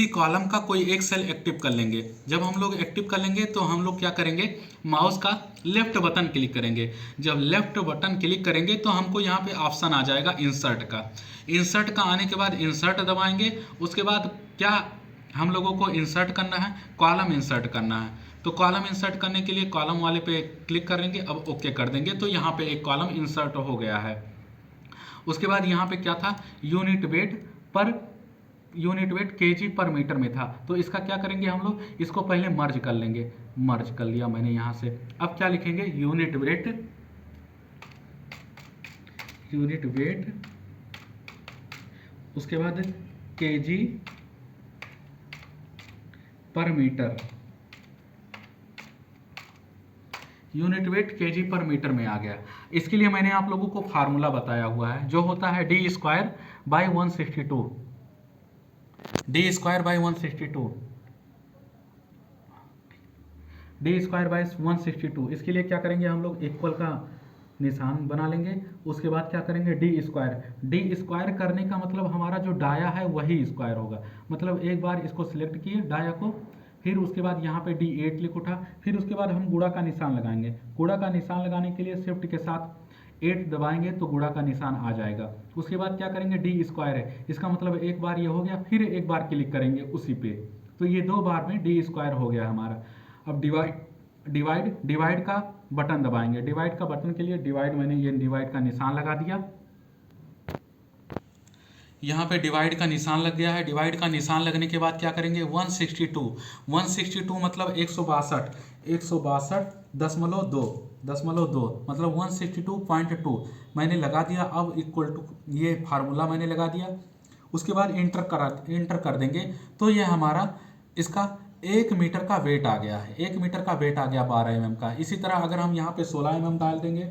कॉलम का कोई एक सेल एक्टिव कर लेंगे। जब हम लोग एक्टिव कर लेंगे तो हम लोग क्या करेंगे, माउस का लेफ्ट बटन क्लिक करेंगे। जब लेफ्ट बटन क्लिक करेंगे तो हमको यहाँ पे ऑप्शन आ जाएगा इंसर्ट का आने के बाद इंसर्ट दबाएंगे। उसके बाद क्या हम लोगों को इंसर्ट करना है, कॉलम इंसर्ट करना है। तो कॉलम इंसर्ट करने के लिए कॉलम वाले पे क्लिक करेंगे, अब ओके कर देंगे तो यहाँ पे एक कॉलम इंसर्ट हो गया है। उसके बाद यहाँ पे क्या था, यूनिट वेट केजी पर मीटर में था। तो इसका क्या करेंगे हम लोग, इसको पहले मर्ज कर लेंगे, मर्ज कर लिया मैंने यहाँ से। अब क्या लिखेंगे, यूनिट वेट, उसके बाद केजी पर मीटर, यूनिट वेट केजी पर मीटर में आ गया। इसके लिए मैंने आप लोगों को फार्मूला बताया हुआ है, जो होता है D square by 162, D square by 162, D square by 162। इसके लिए क्या करेंगे हम लोग, इक्वल का निशान बना लेंगे। उसके बाद क्या करेंगे, डी स्क्वायर करने का मतलब हमारा जो डाया है वही स्क्वायर होगा। मतलब एक बार इसको सिलेक्ट किए डाया को, फिर उसके बाद यहाँ पे D8 लिख उठा, फिर उसके बाद हम गुणा का निशान लगाएंगे। गुणा का निशान लगाने के लिए शिफ्ट के साथ 8 दबाएंगे तो गुणा का निशान आ जाएगा। उसके बाद क्या करेंगे, डी स्क्वायर है, इसका मतलब एक बार ये हो गया, फिर एक बार क्लिक करेंगे उसी पे, तो ये 2 बार में डी स्क्वायर हो गया हमारा। अब डिवाइड का बटन दबाएंगे। डिवाइड का बटन के लिए मैंने ये डिवाइड का निशान लगा दिया, यहाँ पे डिवाइड का निशान लग गया है। डिवाइड का निशान लगने के बाद क्या करेंगे, 162 मतलब 162.2 मतलब 162.2 मैंने लगा दिया। अब इक्वल टू ये फार्मूला मैंने लगा दिया। उसके बाद इंटर कर देंगे तो ये हमारा इसका 1 मीटर का वेट आ गया है, 1 मीटर का वेट आ गया 12 mm का। इसी तरह अगर हम यहाँ पे 16 mm डाल देंगे,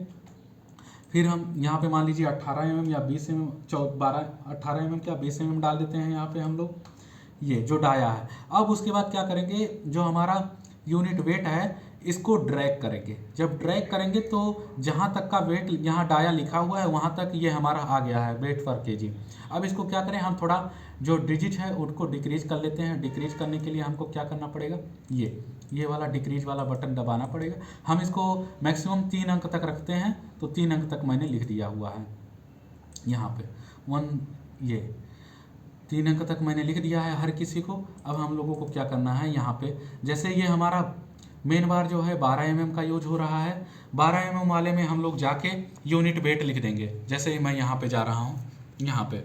फिर हम यहाँ पे मान लीजिए 18 mm या 20 mm 18 mm क्या 20 mm डाल देते हैं यहाँ पे हम लोग, ये जो डाया है। अब उसके बाद क्या करेंगे, जो हमारा यूनिट वेट है इसको ड्रैग करेंगे। जब ड्रैग करेंगे तो जहाँ तक का वेट यहाँ डाया लिखा हुआ है वहाँ तक ये हमारा आ गया है वेट पर केजी। अब इसको क्या करें, हम थोड़ा जो डिजिट है उसको डिक्रीज कर लेते हैं। डिक्रीज करने के लिए हमको क्या करना पड़ेगा, ये वाला डिक्रीज वाला बटन दबाना पड़ेगा। हम इसको मैक्सिमम 3 अंक तक रखते हैं, तो 3 अंक तक मैंने लिख दिया हुआ है यहाँ पे 3 अंक तक मैंने लिख दिया है हर किसी को। अब हम लोगों को क्या करना है, यहाँ पे जैसे ये हमारा मेन बार जो है 12 mm का यूज हो रहा है, 12 mm वाले में हम लोग जाके यूनिट वेट लिख देंगे। जैसे मैं यहाँ पे जा रहा हूँ, यहाँ पे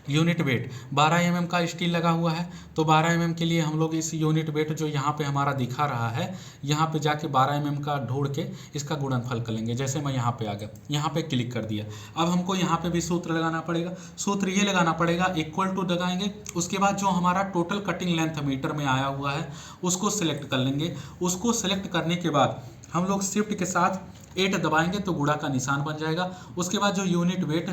यूनिट वेट 12 mm का स्टील लगा हुआ है, तो 12 mm के लिए हम लोग इस यूनिट वेट जो यहाँ पे हमारा दिखा रहा है, यहाँ पे जाके 12 mm का ढूंढ के इसका गुणनफल कर लेंगे। जैसे मैं यहाँ पे आ गया, यहाँ पे क्लिक कर दिया। अब हमको यहाँ पे भी सूत्र लगाना पड़ेगा। सूत्र ये लगाना पड़ेगा, इक्वल टू लगाएंगे। उसके बाद जो हमारा टोटल कटिंग लेंथ मीटर में आया हुआ है उसको सिलेक्ट कर लेंगे। उसको सिलेक्ट करने के बाद हम लोग शिफ्ट के साथ 8 दबाएंगे तो गुणा का निशान बन जाएगा। उसके बाद जो यूनिट वेट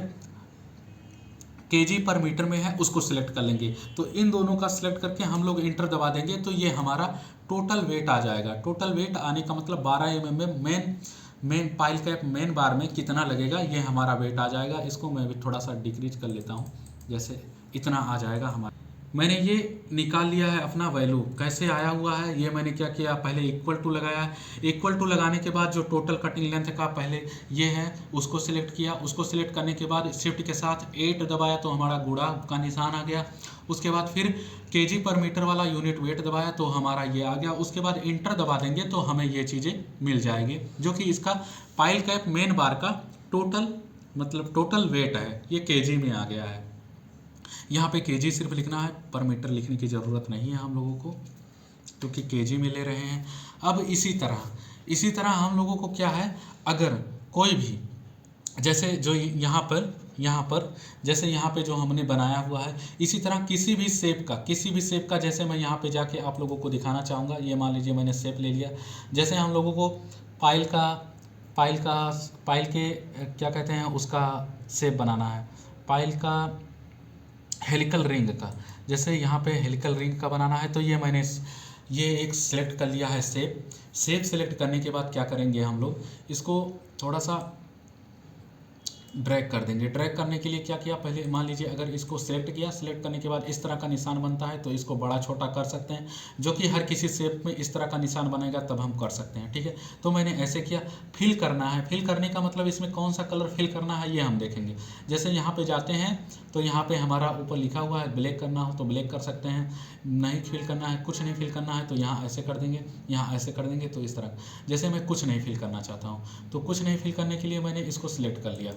केजी पर मीटर में है उसको सिलेक्ट कर लेंगे। तो इन दोनों का सिलेक्ट करके हम लोग इंटर दबा देंगे तो ये हमारा टोटल वेट आ जाएगा। टोटल वेट आने का मतलब 12 mm में मेन पाइल कैप मेन बार में कितना लगेगा ये हमारा वेट आ जाएगा। इसको मैं भी थोड़ा सा डिक्रीज कर लेता हूँ, जैसे इतना आ जाएगा हमारा। मैंने ये निकाल लिया है अपना वैल्यू कैसे आया हुआ है। ये मैंने क्या किया, पहले इक्वल टू लगाया। इक्वल टू लगाने के बाद जो टोटल कटिंग लेंथ का पहले ये है उसको सिलेक्ट किया। उसको सिलेक्ट करने के बाद शिफ्ट के साथ 8 दबाया तो हमारा गुणा का निशान आ गया। उसके बाद फिर केजी पर मीटर वाला यूनिट वेट दबाया तो हमारा ये आ गया। उसके बाद इंटर दबा देंगे तो हमें ये चीज़ें मिल जाएगी, जो कि इसका पाइल कैप मेन बार का टोटल वेट है, ये केजी में आ गया है। यहाँ पे केजी सिर्फ लिखना है, पर मीटर लिखने की ज़रूरत नहीं है हम लोगों को, क्योंकि केजी में ले रहे हैं। अब इसी तरह हम लोगों को क्या है, अगर कोई भी जैसे जो यहाँ पर जैसे यहाँ पे जो हमने बनाया हुआ है, इसी तरह किसी भी शेप का जैसे मैं यहाँ पे जाके आप लोगों को दिखाना चाहूँगा। ये मान लीजिए मैंने शेप ले लिया। जैसे हम लोगों को पाइल के क्या कहते हैं उसका शेप बनाना है, पाइल का हेलिकल रिंग का। जैसे यहाँ पे हेलिकल रिंग का बनाना है तो ये मैंने ये एक सिलेक्ट कर लिया है शेप सिलेक्ट करने के बाद क्या करेंगे हम लोग, इसको थोड़ा सा ड्रैग कर देंगे। ड्रैग करने के लिए क्या किया, पहले मान लीजिए अगर इसको सिलेक्ट किया, सिलेक्ट करने के बाद इस तरह का निशान बनता है तो इसको बड़ा छोटा कर सकते हैं, जो कि हर किसी शेप में इस तरह का निशान बनेगा तब हम कर सकते हैं। ठीक है, तो मैंने ऐसे किया। फिल करना है, फिल करने का मतलब इसमें कौन सा कलर फिल करना है ये हम देखेंगे। जैसे यहाँ पे जाते हैं तो यहाँ पे हमारा ऊपर लिखा हुआ है ब्लैक करना हो तो ब्लैक कर सकते हैं, नहीं फिल करना है, कुछ नहीं फिल करना है तो यहाँ ऐसे कर देंगे, यहाँ ऐसे कर देंगे। तो इस तरह जैसे मैं कुछ नहीं फिल करना चाहता हूँ तो कुछ नहीं फिल करने के लिए मैंने इसको सिलेक्ट कर लिया।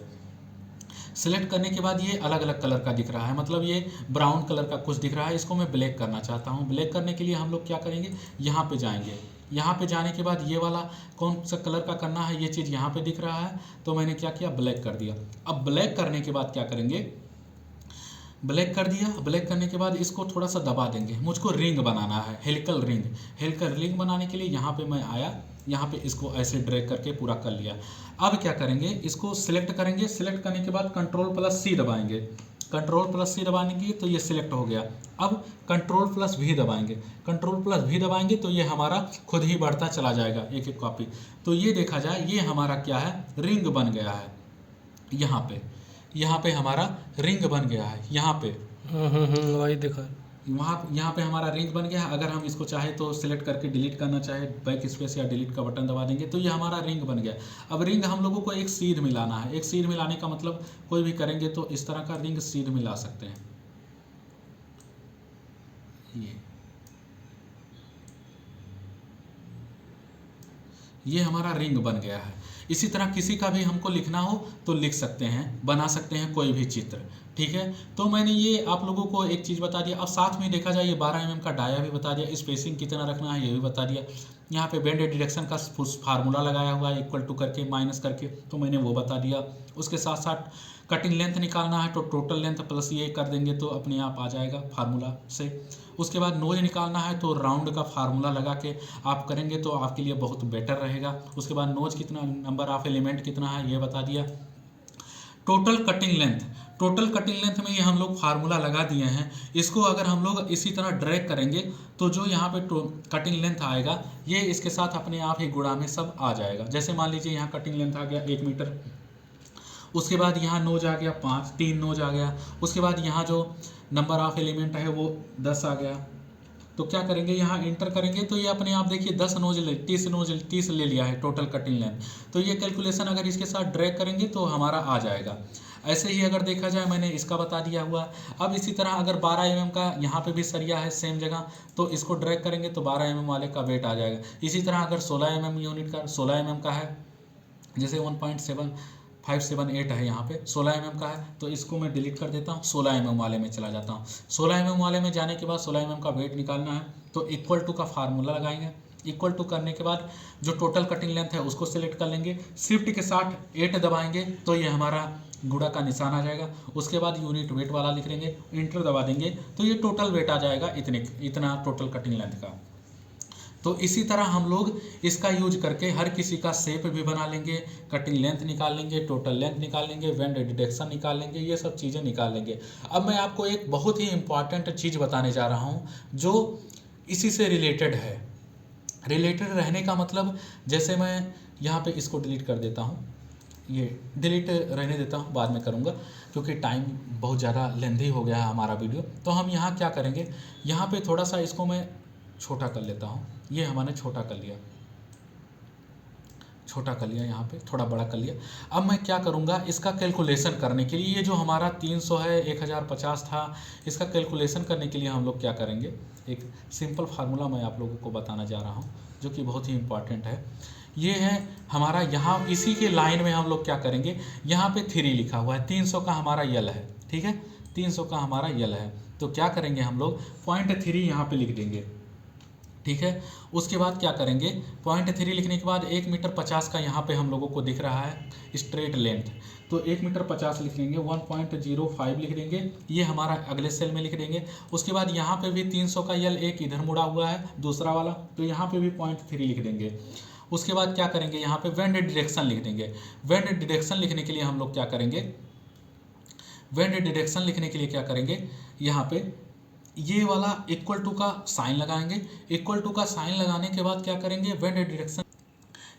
सिलेक्ट करने के बाद ये अलग अलग कलर का दिख रहा है, मतलब ये ब्राउन कलर का कुछ दिख रहा है, इसको मैं ब्लैक करना चाहता हूँ। ब्लैक करने के लिए हम लोग क्या करेंगे, यहाँ पे जाएंगे। यहाँ पे जाने के बाद ये वाला कौन सा कलर का करना है, ये चीज़ यहाँ पे दिख रहा है, तो मैंने क्या किया, ब्लैक कर दिया। अब ब्लैक करने के बाद क्या करेंगे, ब्लैक कर दिया। ब्लैक करने के बाद इसको थोड़ा सा दबा देंगे। मुझको रिंग बनाना है, हेलिकल रिंग। हेलिकल रिंग बनाने के लिए यहाँ पे मैं आया, यहाँ पे इसको ऐसे ड्रैग करके पूरा कर लिया। अब क्या करेंगे, इसको सिलेक्ट करेंगे। सिलेक्ट करने के बाद Ctrl+C दबाएंगे। Ctrl+C दबाएंगे तो ये सिलेक्ट हो गया। अब Ctrl+V दबाएंगे। Ctrl+V दबाएंगे तो ये हमारा खुद ही बढ़ता चला जाएगा एक एक कॉपी। तो ये देखा जाए, ये हमारा क्या है, रिंग बन गया है। यहाँ पे हमारा रिंग बन गया है। यहाँ पे वही देखा, यहाँ पे हमारा रिंग बन गया है। अगर हम इसको चाहे तो सिलेक्ट करके डिलीट करना चाहे, बैक स्पेस या डिलीट का बटन दबा देंगे तो ये हमारा रिंग बन गया। अब रिंग हम लोगों को एक सीध मिलाना है। एक सीध मिलाने का मतलब कोई भी करेंगे तो इस तरह का रिंग सीध मिला सकते हैं। ये हमारा रिंग बन गया है। इसी तरह किसी का भी हमको लिखना हो तो लिख सकते हैं, बना सकते हैं कोई भी चित्र, ठीक है। तो मैंने ये आप लोगों को एक चीज़ बता दिया। अब साथ में देखा जाए, ये 12 mm का डाया भी बता दिया, स्पेसिंग कितना रखना है ये भी बता दिया। यहाँ पे बेंड डिरेक्शन का फार्मूला लगाया हुआ है, इक्वल टू करके माइनस करके, तो मैंने वो बता दिया। उसके साथ साथ कटिंग लेंथ निकालना है तो टोटल लेंथ प्लस ये कर देंगे तो अपने आप आ जाएगा फार्मूला से। उसके बाद नोज निकालना है तो राउंड का फार्मूला लगा के आप करेंगे तो आपके लिए बहुत बेटर रहेगा। उसके बाद नोज कितना, नंबर ऑफ एलिमेंट कितना है ये बता दिया। Total cutting length, total cutting length में ये हम लोग फार्मूला लगा दिए हैं। इसको अगर हम लोग इसी तरह ड्रैग करेंगे तो जो यहाँ पे कटिंग लेंथ आएगा ये इसके साथ अपने आप ही गुणा में सब आ जाएगा। जैसे मान लीजिए यहाँ कटिंग लेंथ आ गया 1 मीटर, उसके बाद यहाँ नोज आ गया 5, 3 नोज आ गया। उसके बाद यहाँ जो नंबर ऑफ एलिमेंट है वो 10 आ गया। तो क्या करेंगे, यहाँ इंटर करेंगे तो ये अपने आप देखिए 10 नोज 30 ले लिया है टोटल कटिंग लेंथ। तो ये कैलकुलेशन अगर इसके साथ ड्रैग करेंगे तो हमारा आ जाएगा। ऐसे ही अगर देखा जाए, मैंने इसका बता दिया हुआ। अब इसी तरह अगर 12 mm का यहाँ पे भी सरिया है सेम जगह, तो इसको ड्रैग करेंगे तो 12 mm वाले का वेट आ जाएगा। इसी तरह अगर 16 mm यूनिट का 16 mm का है, जैसे 1.7578 है, यहाँ पे 16 mm का है, तो इसको मैं डिलीट कर देता हूँ, 16 mm वाले में चला जाता हूँ। 16 mm वाले में जाने के बाद 16 mm का वेट निकालना है तो इक्वल टू का फार्मूला लगाएंगे। इक्वल टू करने के बाद जो टोटल कटिंग लेंथ है उसको सिलेक्ट कर लेंगे, शिफ्ट के साथ 8 दबाएंगे तो ये हमारा गुणा का निशान आ जाएगा। उसके बाद यूनिट वेट वाला लिख लेंगे, इंटर दबा देंगे तो ये टोटल वेट आ जाएगा इतना टोटल कटिंग लेंथ का। तो इसी तरह हम लोग इसका यूज करके हर किसी का शेप भी बना लेंगे, कटिंग लेंथ निकाल लेंगे, टोटल लेंथ निकाल लेंगे, बेंड डिरेक्शन निकाल लेंगे, ये सब चीज़ें निकाल लेंगे। अब मैं आपको एक बहुत ही इम्पॉर्टेंट चीज़ बताने जा रहा हूँ जो इसी से रिलेटेड है। रिलेटेड रहने का मतलब, जैसे मैं यहाँ पे इसको डिलीट कर देता हूँ, ये डिलीट रहने देता हूँ, बाद में करूँगा क्योंकि टाइम बहुत ज़्यादा लेंथी हो गया है हमारा वीडियो। तो हम यहाँ क्या करेंगे, यहाँ पे थोड़ा सा इसको मैं छोटा कर लेता हूँ। ये हमने छोटा कर लिया, यहाँ पे थोड़ा बड़ा कर लिया। अब मैं क्या करूँगा, इसका कैलकुलेशन करने के लिए, ये जो हमारा 300 है 1050 था, इसका कैलकुलेशन करने के लिए हम लोग क्या करेंगे, एक सिंपल फार्मूला मैं आप लोगों को बताना जा रहा हूँ जो कि बहुत ही इम्पॉर्टेंट है। ये है हमारा, यहाँ इसी के लाइन में हम लोग क्या करेंगे, यहाँ पे 3 लिखा हुआ है, 300 का हमारा यल है, ठीक है, 300 का हमारा यल है। तो क्या करेंगे हम लोग 0.3 यहाँ पे लिख देंगे, ठीक है। उसके बाद क्या करेंगे, 0.3 लिखने के बाद 1 मीटर 50 का यहाँ पे हम लोगों को दिख रहा है स्ट्रेट लेंथ, तो 1 मीटर 50 लिख लेंगे, 1.05 लिख देंगे, ये हमारा अगले सेल में लिख देंगे। उसके बाद यहाँ पे भी 300 का यल एक इधर मुड़ा हुआ है दूसरा वाला, तो यहाँ पे भी 0.3 लिख देंगे। उसके बाद क्या करेंगे, यहाँ पे वेंड डिरेक्शन लिख देंगे। वेंड डिरेक्शन लिखने के लिए हम लोग क्या करेंगे, वेंड डिरेक्शन लिखने के लिए क्या करेंगे, यहाँ पे ये वाला इक्वल टू का साइन लगाएंगे। इक्वल टू का साइन लगाने के बाद क्या करेंगे, वेंड डिरेक्शन,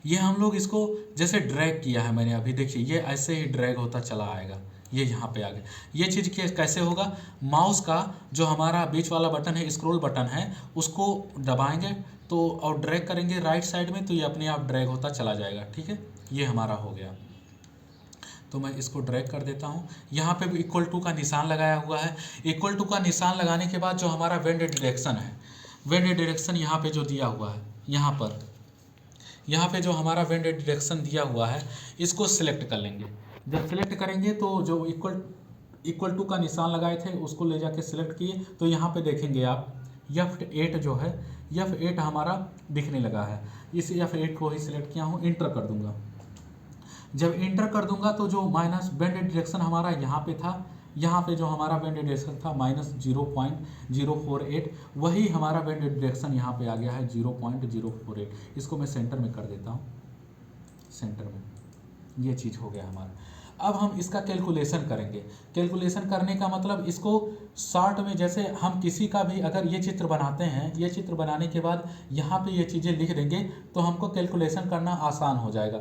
ये हम लोग इसको जैसे ड्रैग किया है मैंने अभी, देखिए ये ऐसे ही ड्रैग होता चला आएगा, ये यहाँ पे आ गया। ये चीज़ कैसे होगा, माउस का जो हमारा बीच वाला बटन है, स्क्रॉल बटन है, उसको दबाएंगे तो और ड्रैग करेंगे राइट साइड में तो ये अपने आप ड्रैग होता चला जाएगा, ठीक है। ये हमारा हो गया, तो मैं इसको ड्रैग कर देता हूँ। यहाँ पे भी इक्वल टू का निशान लगाया हुआ है। इक्वल टू का निशान लगाने के बाद जो हमारा वेंड डिरेक्शन है, वेंड डिरेक्शन यहाँ पे जो दिया हुआ है, यहाँ पे जो हमारा वेंड डिरेक्शन दिया हुआ है, इसको सिलेक्ट कर लेंगे। जब सिलेक्ट करेंगे तो जो इक्वल टू का निशान लगाए थे उसको ले जाके सिलेक्ट किए, तो यहाँ पे देखेंगे आप F8 जो है, F8 हमारा दिखने लगा है। इस F8 को ही सिलेक्ट किया हूँ, इंटर कर दूंगा। जब इंटर कर दूंगा तो जो माइनस बेंड डायरेक्शन हमारा यहाँ पे था, यहाँ पे जो हमारा बेंड डायरेक्शन था -0.048, वही हमारा बेंड डायरेक्शन यहाँ पे आ गया है 0.048। इसको मैं सेंटर में कर देता हूँ, सेंटर में ये चीज़ हो गया हमारा। अब हम इसका कैलकुलेशन करेंगे। कैलकुलेशन करने का मतलब इसको शॉर्ट में, जैसे हम किसी का भी अगर ये चित्र बनाते हैं, ये चित्र बनाने के बाद यहाँ पे ये चीज़ें लिख देंगे तो हमको कैलकुलेशन करना आसान हो जाएगा,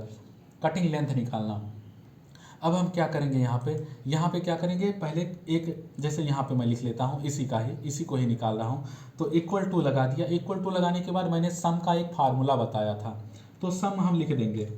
कटिंग लेंथ निकालना। अब हम क्या करेंगे, यहाँ पे क्या करेंगे, पहले एक जैसे यहाँ पे मैं लिख लेता हूँ इसी को ही निकाल रहा हूँ, तो इक्वल टू लगा दिया। इक्वल टू लगाने के बाद मैंने सम का एक फार्मूला बताया था, तो सम हम लिख देंगे।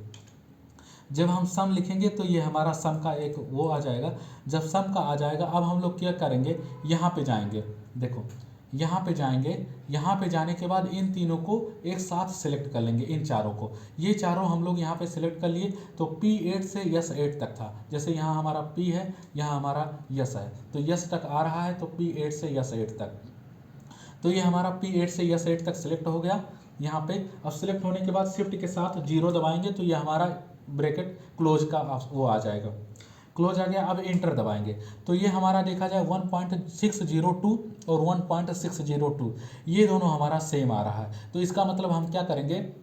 जब हम सम लिखेंगे तो ये हमारा सम का एक वो आ जाएगा। जब सम का आ जाएगा, अब हम लोग क्या करेंगे, यहाँ पे जाएंगे, देखो यहाँ पे जाएंगे। यहाँ पे जाने के बाद इन तीनों को एक साथ सेलेक्ट कर लेंगे, इन चारों को। ये चारों हम लोग यहाँ पे सेलेक्ट कर लिए, तो P8 से S8 तक था। जैसे यहाँ हमारा P है, यहाँ हमारा S है, तो S तक आ रहा है, तो P8 से S8 तक। तो ये हमारा P8 से S8 तक सेलेक्ट हो गया यहाँ पे। अब सेलेक्ट होने के बाद शिफ्ट के साथ 0 दबाएंगे तो ये हमारा ब्रैकेट क्लोज का वो आ जाएगा, क्लोज आ गया। अब इंटर दबाएंगे तो ये हमारा देखा जाए 1.602 और 1.602 ये दोनों हमारा सेम आ रहा है। तो इसका मतलब हम क्या करेंगे,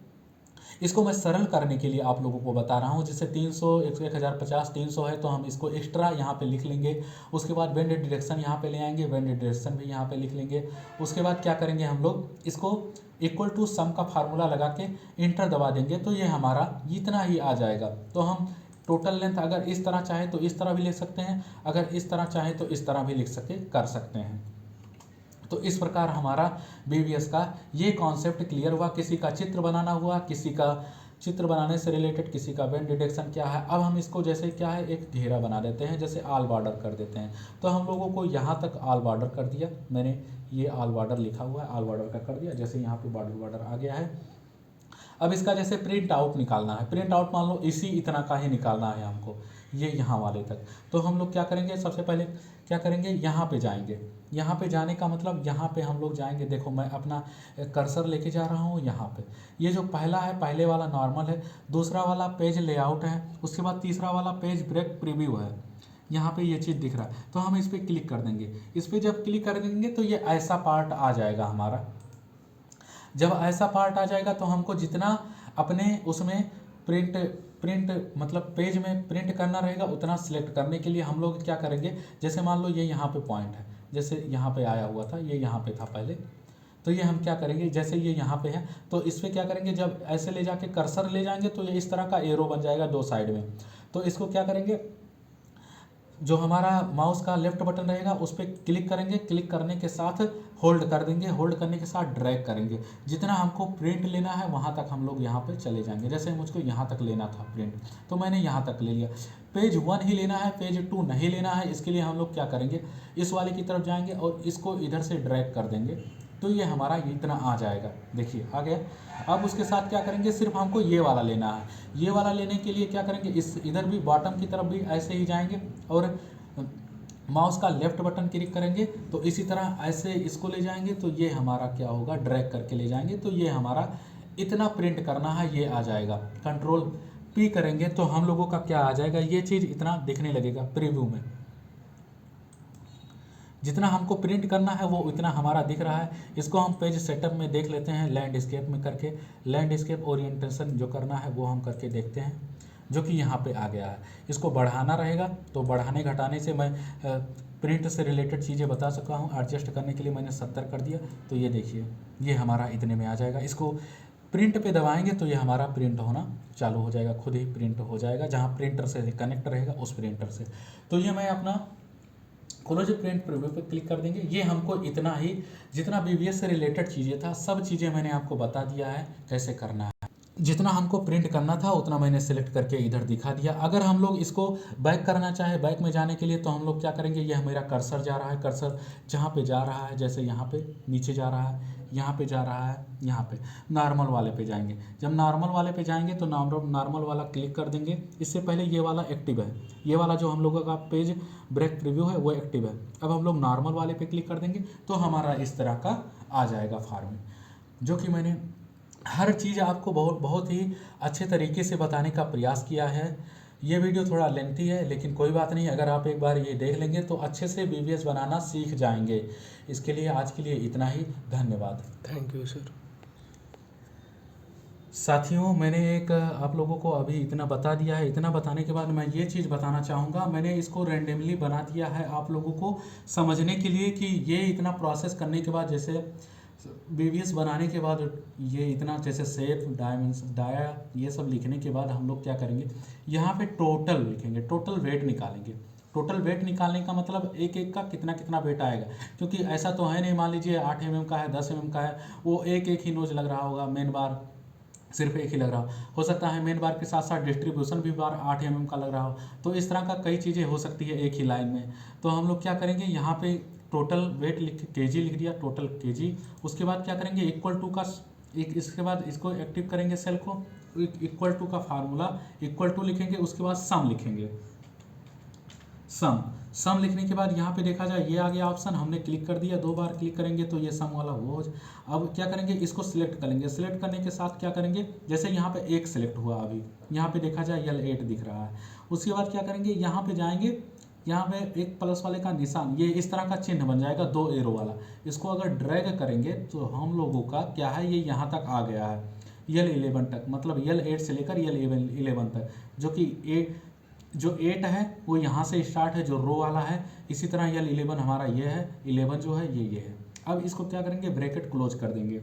इसको मैं सरल करने के लिए आप लोगों को बता रहा हूँ। जैसे 300 1050 300 है, तो हम इसको एक्स्ट्रा यहाँ पे लिख लेंगे। उसके बाद बेंड डायरेक्शन यहाँ पे ले आएंगे, बेंड डायरेक्शन भी यहाँ पे लिख लेंगे। उसके बाद क्या करेंगे, हम लोग इसको इक्वल टू सम का फार्मूला लगा के इंटर दबा देंगे, तो ये हमारा इतना ही आ जाएगा। तो हम टोटल लेंथ अगर इस तरह चाहे तो इस तरह भी लिख सकते हैं, अगर इस तरह चाहे तो इस तरह भी कर सकते हैं। तो इस प्रकार हमारा BBS का ये कॉन्सेप्ट क्लियर हुआ। किसी का चित्र बनाना हुआ, किसी का चित्र बनाने से रिलेटेड, किसी का बेंड डिटेक्शन क्या है। अब हम इसको जैसे क्या है, एक घेरा बना देते हैं, जैसे आल बॉर्डर कर देते हैं। तो हम लोगों को यहाँ तक आल बॉर्डर कर दिया, मैंने ये आल बॉर्डर लिखा हुआ है, आल बॉर्डर का कर दिया। जैसे यहाँ पे बॉर्डर आ गया है। अब इसका जैसे प्रिंट आउट निकालना है, प्रिंट आउट मान लो इसी इतना का ही निकालना है हमको, ये यहाँ वाले तक। तो हम लोग क्या करेंगे, सबसे पहले क्या करेंगे, यहाँ पे जाएंगे। यहाँ पे जाने का मतलब यहाँ पे हम लोग जाएंगे। देखो मैं अपना कर्सर लेके जा रहा हूँ यहाँ पे। ये जो पहला है, पहले वाला नॉर्मल है, दूसरा वाला पेज लेआउट है, उसके बाद तीसरा वाला पेज ब्रेक प्रीव्यू है। यहाँ पे ये चीज़ दिख रहा है, तो हम इस पर क्लिक कर देंगे। इस पर जब क्लिक कर देंगे तो ये ऐसा पार्ट आ जाएगा हमारा। जब ऐसा पार्ट आ जाएगा तो हमको जितना अपने उसमें प्रिंट मतलब पेज में प्रिंट करना रहेगा उतना सिलेक्ट करने के लिए हम लोग क्या करेंगे, जैसे मान लो ये यहाँ पे पॉइंट है, जैसे यहाँ पे आया हुआ था, ये यहाँ पे था पहले, तो ये हम क्या करेंगे, जैसे ये यहाँ पे है तो इस पर क्या करेंगे, जब ऐसे ले जाके कर्सर ले जाएंगे तो ये इस तरह का एरो बन जाएगा दो साइड में। तो इसको क्या करेंगे, जो हमारा माउस का लेफ्ट बटन रहेगा उस पर क्लिक करेंगे, क्लिक करने के साथ होल्ड कर देंगे, होल्ड करने के साथ ड्रैग करेंगे। जितना हमको प्रिंट लेना है वहाँ तक हम लोग यहाँ पे चले जाएंगे। जैसे मुझको यहाँ तक लेना था प्रिंट, तो मैंने यहाँ तक ले लिया। पेज 1 ही लेना है, पेज 2 नहीं लेना है। इसके लिए हम लोग क्या करेंगे, इस वाले की तरफ जाएंगे और इसको इधर से ड्रैग कर देंगे, तो ये हमारा इतना आ जाएगा। देखिए आ गया। अब उसके साथ क्या करेंगे, सिर्फ हमको ये वाला लेना है। ये वाला लेने के लिए क्या करेंगे, इस इधर भी बॉटम की तरफ भी ऐसे ही जाएंगे और माउस का लेफ्ट बटन क्लिक करेंगे, तो इसी तरह ऐसे इसको ले जाएंगे, तो ये हमारा क्या होगा, ड्रैग करके ले जाएंगे, तो ये हमारा इतना प्रिंट करना है, ये आ जाएगा। कंट्रोल P करेंगे तो हम लोगों का क्या आ जाएगा, ये चीज़ इतना दिखने लगेगा प्रीव्यू में। जितना हमको प्रिंट करना है वो इतना हमारा दिख रहा है। इसको हम पेज सेटअप में देख लेते हैं, लैंडस्केप में करके। लैंडस्केप ओरिएंटेशन जो करना है वो हम करके देखते हैं, जो कि यहाँ पे आ गया है। इसको बढ़ाना रहेगा, तो बढ़ाने घटाने से मैं प्रिंट से रिलेटेड चीज़ें बता सका हूँ। एडजस्ट करने के लिए मैंने 70 कर दिया, तो ये देखिए ये हमारा इतने में आ जाएगा। इसको प्रिंट पे दबाएंगे तो ये हमारा प्रिंट होना चालू हो जाएगा, खुद ही प्रिंट हो जाएगा, जहाँ प्रिंटर से कनेक्ट रहेगा उस प्रिंटर से। तो ये मैं अपना क्लोज प्रिंट प्रीव्यू पे क्लिक कर देंगे। ये हमको इतना ही, जितना BBS से रिलेटेड चीज़ें था सब चीज़ें मैंने आपको बता दिया है कैसे करना है। जितना हमको प्रिंट करना था उतना मैंने सेलेक्ट करके इधर दिखा दिया। अगर हम लोग इसको बैक करना चाहे, बैक में जाने के लिए तो हम लोग क्या करेंगे, यह मेरा कर्सर जा रहा है, कर्सर जहाँ पे जा रहा है, जैसे यहाँ पे नीचे जा रहा है, यहाँ पे जा रहा है, यहाँ पे नॉर्मल वाले पे जाएंगे। जब नॉर्मल वाले पे जाएंगे तो नॉर्मल वाला क्लिक कर देंगे। इससे पहले ये वाला एक्टिव है, ये वाला जो हम लोगों का पेज ब्रेक प्रीव्यू है वो एक्टिव है। अब हम लोग नॉर्मल वाले पे क्लिक कर देंगे तो हमारा इस तरह का आ जाएगा फॉर्मेट, जो कि मैंने हर चीज़ आपको बहुत बहुत ही अच्छे तरीके से बताने का प्रयास किया है। ये वीडियो थोड़ा लेंथी है लेकिन कोई बात नहीं, अगर आप एक बार ये देख लेंगे तो अच्छे से बीवीएस बनाना सीख जाएंगे। इसके लिए आज के लिए इतना ही, धन्यवाद। Thank you sir. साथियों, मैंने एक आप लोगों को अभी इतना बता दिया है। इतना बताने के बाद मैं ये चीज़ बताना चाहूँगा, मैंने इसको रैंडमली बना दिया है आप लोगों को समझने के लिए कि ये इतना प्रोसेस करने के बाद, जैसे बीवीएस बनाने के बाद ये इतना जैसे शेप, डायमेंशन, डाया, ये सब लिखने के बाद हम लोग क्या करेंगे, यहाँ पे टोटल लिखेंगे, टोटल वेट निकालेंगे। टोटल वेट निकालने का मतलब एक एक का कितना कितना वेट आएगा, क्योंकि ऐसा तो है नहीं, मान लीजिए 8 mm का है, 10 mm का है, वो एक एक ही नोज लग रहा होगा, मेन बार सिर्फ एक ही लग रहा हो सकता है, मेन बार के साथ साथ डिस्ट्रीब्यूशन भी बार 8 mm का लग रहा हो, तो इस तरह का कई चीज़ें हो सकती है एक ही लाइन में। तो हम लोग क्या करेंगे, यहाँ पे टोटल वेट लिख केजी लिख दिया, टोटल केजी। उसके बाद क्या करेंगे, इक्वल टू का एक, इसके बाद इसको एक्टिव करेंगे सेल को, इक्वल टू का फार्मूला इक्वल टू लिखेंगे, उसके बाद सम लिखेंगे, सम लिखने के बाद यहाँ पे देखा जाए ये आ गया ऑप्शन, हमने क्लिक कर दिया, 2 बार क्लिक करेंगे तो ये सम वाला वो हो जाए। अब क्या करेंगे, इसको सिलेक्ट करेंगे, सिलेक्ट करने के साथ क्या करेंगे, जैसे यहाँ पे एक सिलेक्ट हुआ, अभी यहाँ पे देखा जाए L8 दिख रहा है। उसके बाद क्या करेंगे, यहाँ पे जाएंगे, यहाँ पे एक प्लस वाले का निशान, ये इस तरह का चिन्ह बन जाएगा 2 एरो वाला, इसको अगर ड्रैग करेंगे तो हम लोगों का क्या है, ये यहाँ तक आ गया है, L11 तक, मतलब L8 से लेकर L11 तक, जो कि जो 8 है वो यहाँ से स्टार्ट है, जो रो वाला है। इसी तरह L11 हमारा ये है, 11 जो है ये है। अब इसको क्या करेंगे, ब्रैकेट क्लोज कर देंगे।